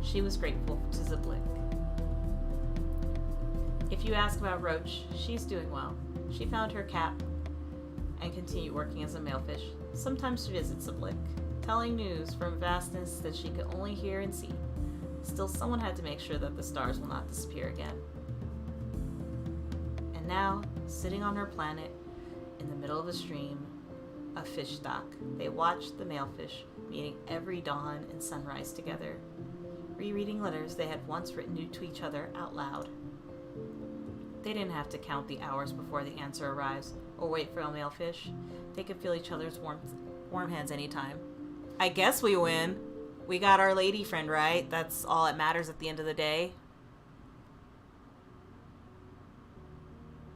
She was grateful to Ziblik. If you ask about Roach, she's doing well. She found her cap and continued working as a malefish, sometimes to visit Ziblik, telling news from vastness that she could only hear and see. Still, someone had to make sure that the stars will not disappear again. And now, sitting on her planet, in the middle of a stream, a fish stock, they watched the malefish meeting every dawn and sunrise together, rereading letters they had once written to each other out loud. They didn't have to count the hours before the answer arrives, or wait for a malefish. They could feel each other's warm hands anytime. I guess we win. We got our lady friend, right? That's all that matters at the end of the day.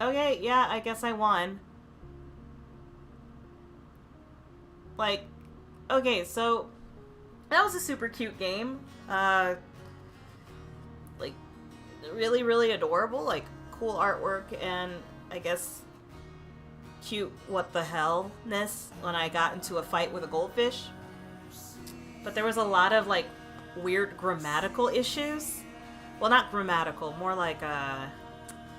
Okay, yeah, I guess I won. Like, okay, so that was a super cute game. Like, really, really adorable. Like, cool artwork, and I guess cute what the hell-ness when I got into a fight with a goldfish. But there was a lot of, like, weird grammatical issues. Well, not grammatical, more like,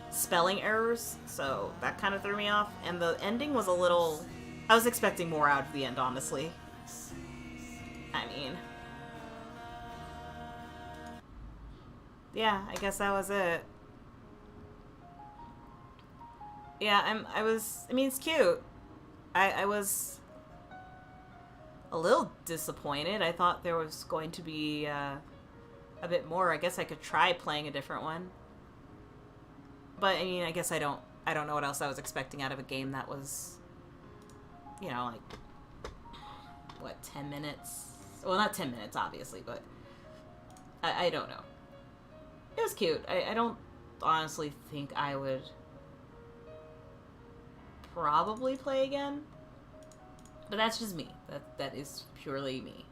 spelling errors. So that kind of threw me off. And the ending was a little... I was expecting more out of the end, honestly. I mean... yeah, I guess that was it. Yeah, I mean, it's cute. I was a little disappointed. I thought there was going to be a bit more. I guess I could try playing a different one. But, I mean, I guess I don't know what else I was expecting out of a game that was, you know, like, what, 10 minutes? Well, not 10 minutes, obviously, but I don't know. It was cute. I don't honestly think I would probably play again. But that's just me. That is purely me.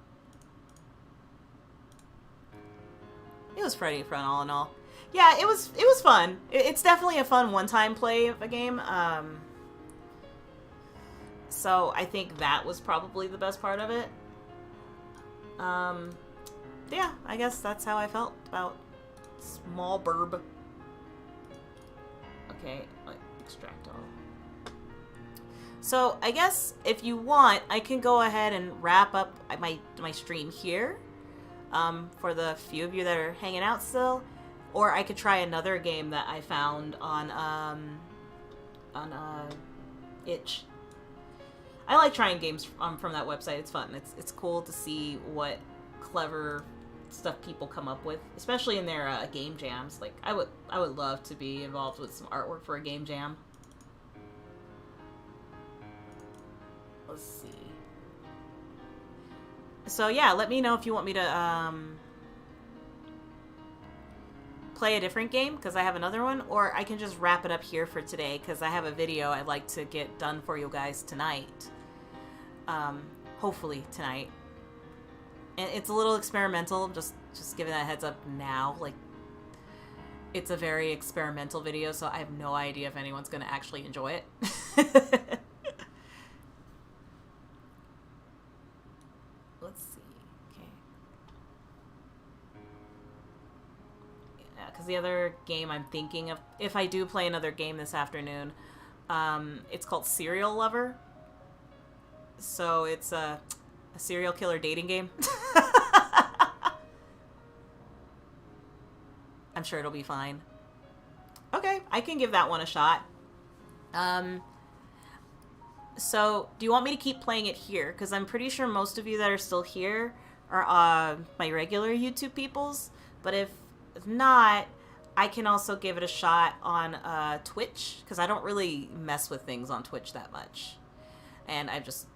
It was pretty fun, all in all. Yeah, it was fun. It's definitely a fun one-time play of a game. So I think that was probably the best part of it. Yeah, I guess that's how I felt about Smol Birb. Okay, like, extract all. So I guess if you want, I can go ahead and wrap up my stream here. For the few of you that are hanging out still. Or I could try another game that I found on Itch. I like trying games from that website. It's fun. It's cool to see what clever stuff people come up with, especially in their game jams. Like, I would love to be involved with some artwork for a game jam. Let's see. So yeah, let me know if you want me to play a different game, because I have another one, or I can just wrap it up here for today, because I have a video I'd like to get done for you guys tonight. Hopefully tonight. And it's a little experimental, just giving that heads up now. Like, it's a very experimental video, so I have no idea if anyone's going to actually enjoy it. Let's see. Okay. Yeah, because the other game I'm thinking of, if I do play another game this afternoon, it's called Serial Lover. So it's a serial killer dating game. I'm sure it'll be fine. Okay, I can give that one a shot. So, do you want me to keep playing it here? Because I'm pretty sure most of you that are still here are my regular YouTube peoples. But if not, I can also give it a shot on Twitch. Because I don't really mess with things on Twitch that much. And I've just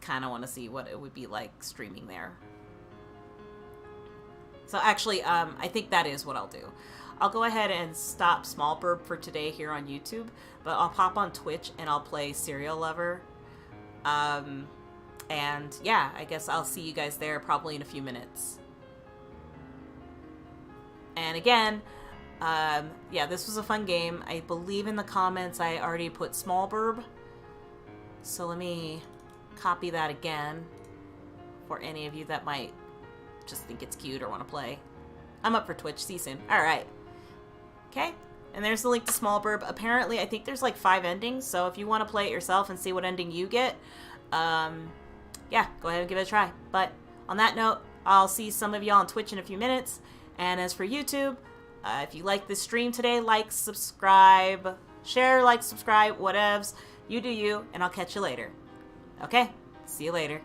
kind of want to see what it would be like streaming there. So actually, I think that is what I'll do. I'll go ahead and stop Small Birb for today here on YouTube, but I'll pop on Twitch and I'll play Serial Lover. And yeah, I guess I'll see you guys there probably in a few minutes. And again, yeah, this was a fun game. I believe in the comments I already put Small Birb. So let me copy that again for any of you that might just think it's cute or want to play. I'm up for Twitch. See you soon. Alright. Okay. And there's the link to Small Birb. Apparently, I think there's like 5 endings, so if you want to play it yourself and see what ending you get, yeah, go ahead and give it a try. But on that note, I'll see some of y'all on Twitch in a few minutes. And as for YouTube, if you like this stream today, like, subscribe, share, like, subscribe, whatevs. You do you, and I'll catch you later. Okay? See you later.